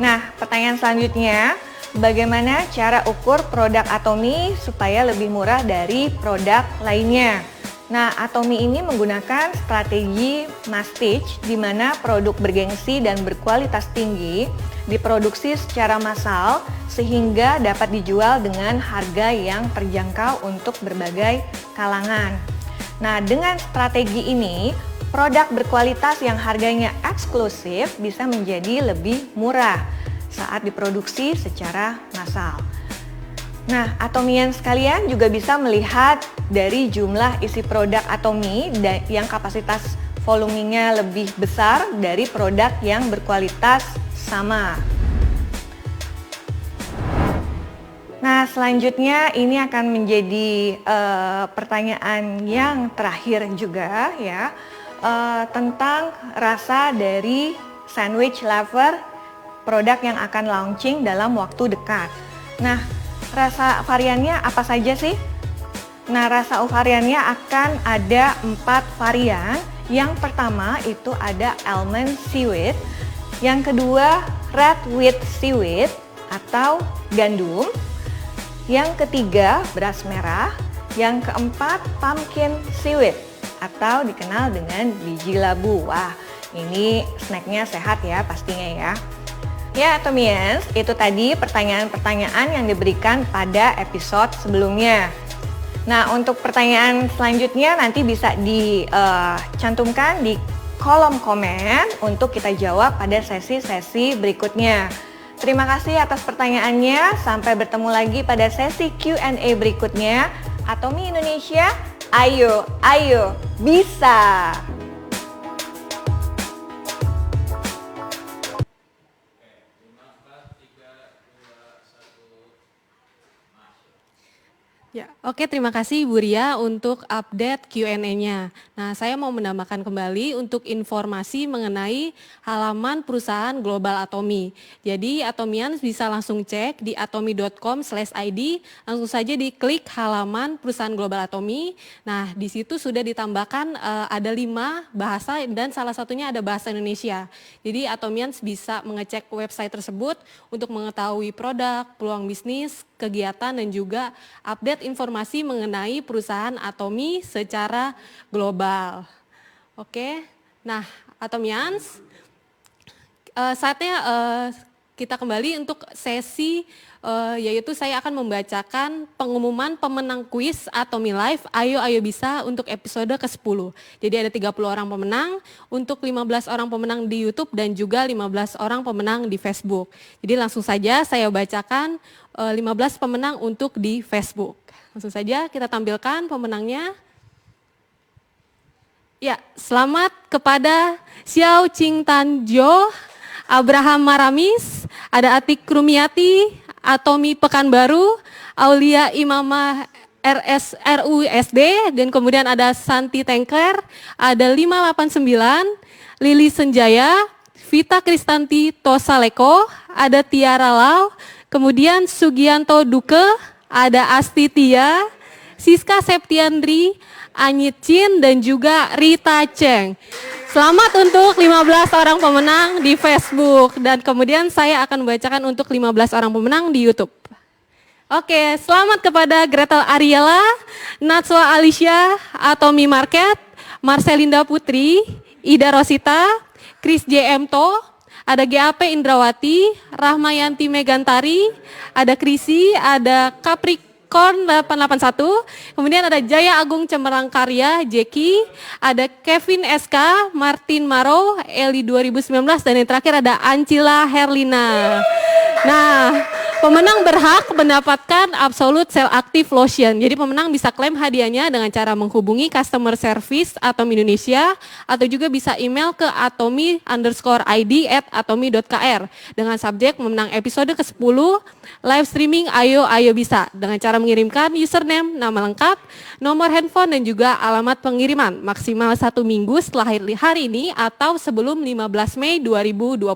Nah, pertanyaan selanjutnya, bagaimana cara ukur produk Atomy supaya lebih murah dari produk lainnya? Nah, Atomy ini menggunakan strategi mass stitch di mana produk bergengsi dan berkualitas tinggi diproduksi secara massal sehingga dapat dijual dengan harga yang terjangkau untuk berbagai kalangan. Nah, dengan strategi ini, produk berkualitas yang harganya eksklusif bisa menjadi lebih murah saat diproduksi secara massal. Nah, Atomian sekalian juga bisa melihat dari jumlah isi produk Atomy yang kapasitas volumenya lebih besar dari produk yang berkualitas sama. Nah, selanjutnya ini akan menjadi pertanyaan yang terakhir juga ya, tentang rasa dari sandwich lover produk yang akan launching dalam waktu dekat. Nah, rasa variannya apa saja sih? Nah, rasa variannya akan ada 4 varian. Yang pertama itu ada almond seaweed, yang kedua red wheat seaweed atau gandum, yang ketiga beras merah, yang keempat pumpkin seaweed atau dikenal dengan biji labu. Wah, ini snacknya sehat ya pastinya ya. Ya, Atomians, itu tadi pertanyaan-pertanyaan yang diberikan pada episode sebelumnya. Nah, untuk pertanyaan selanjutnya nanti bisa dicantumkan di kolom komen untuk kita jawab pada sesi-sesi berikutnya. Terima kasih atas pertanyaannya. Sampai bertemu lagi pada sesi Q&A berikutnya. Atomy Indonesia, ayo, ayo, bisa! Ya, oke, terima kasih Bu Ria untuk update Q&A-nya. Nah, saya mau menambahkan kembali untuk informasi mengenai halaman perusahaan Global Atomy. Jadi Atomians bisa langsung cek di atomy.com/id, langsung saja diklik halaman perusahaan Global Atomy. Nah, di situ sudah ditambahkan ada 5 bahasa dan salah satunya ada bahasa Indonesia. Jadi Atomians bisa mengecek website tersebut untuk mengetahui produk, peluang bisnis, kegiatan dan juga update informasi mengenai perusahaan Atomy secara global. Oke, nah Atomians, saatnya kita kembali untuk sesi yaitu saya akan membacakan pengumuman pemenang kuis Atomy Live Ayo Ayo Bisa untuk episode ke-10. Jadi ada 30 orang pemenang, untuk 15 orang pemenang di YouTube dan juga 15 orang pemenang di Facebook. Jadi langsung saja saya bacakan 15 pemenang untuk di Facebook. Langsung saja kita tampilkan pemenangnya. Ya, selamat kepada Xiao Ching Tan Jo, Abraham Maramis, ada Atik Rumiati, Atomy Pekanbaru, Aulia Imamah RUSD, dan kemudian ada Santi Tengker, ada 589, Lili Senjaya, Vita Kristanti Tosaleko, ada Tiara Lau, kemudian Sugianto Duke, ada Asti Tia, Siska Septiandri, Anyit Chin, dan juga Rita Cheng. Selamat untuk 15 orang pemenang di Facebook dan kemudian saya akan membacakan untuk 15 orang pemenang di YouTube. Oke, selamat kepada Gretel Ariela, Natswa Alicia, Atomy Market, Marcelinda Putri, Ida Rosita, Chris J. To, ada GAP Indrawati, Rahmayanti Megantari, ada Krisi, ada Capricorn 881, kemudian ada Jaya Agung Cemerlang Karya, Jeki, ada Kevin SK, Martin Maro, Eli 2019, dan yang terakhir ada Ancila Herlina. Nah, pemenang berhak mendapatkan Absolute Cell Active Lotion. Jadi pemenang bisa klaim hadiahnya dengan cara menghubungi customer service Atomy Indonesia atau juga bisa email ke atomy_id@atomy.kr dengan subjek memenang episode ke-10 live streaming Ayo Ayo Bisa dengan cara mengirimkan username, nama lengkap, nomor handphone dan juga alamat pengiriman maksimal 1 minggu setelah hari ini atau sebelum 15 Mei 2020.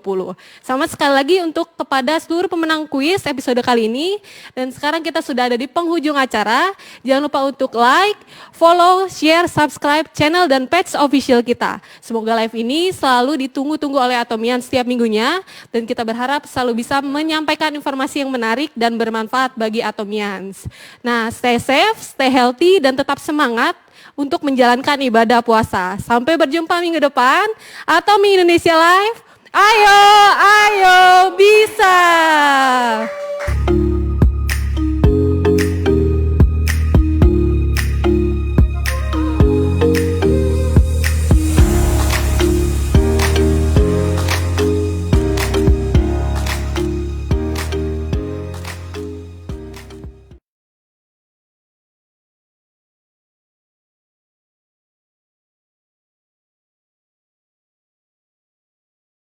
Sama sekali lagi untuk kepada seluruh pemenang kuis episode kali ini. Dan sekarang kita sudah ada di penghujung acara. Jangan lupa untuk like, follow, share, subscribe channel dan page official kita. Semoga live ini selalu ditunggu-tunggu oleh Atomians setiap minggunya. Dan kita berharap selalu bisa menyampaikan informasi yang menarik dan bermanfaat bagi Atomians. Nah, stay safe, stay healthy, dan tetap semangat untuk menjalankan ibadah puasa. Sampai berjumpa minggu depan. Atomy Indonesia Live, ayo, ayo bisa.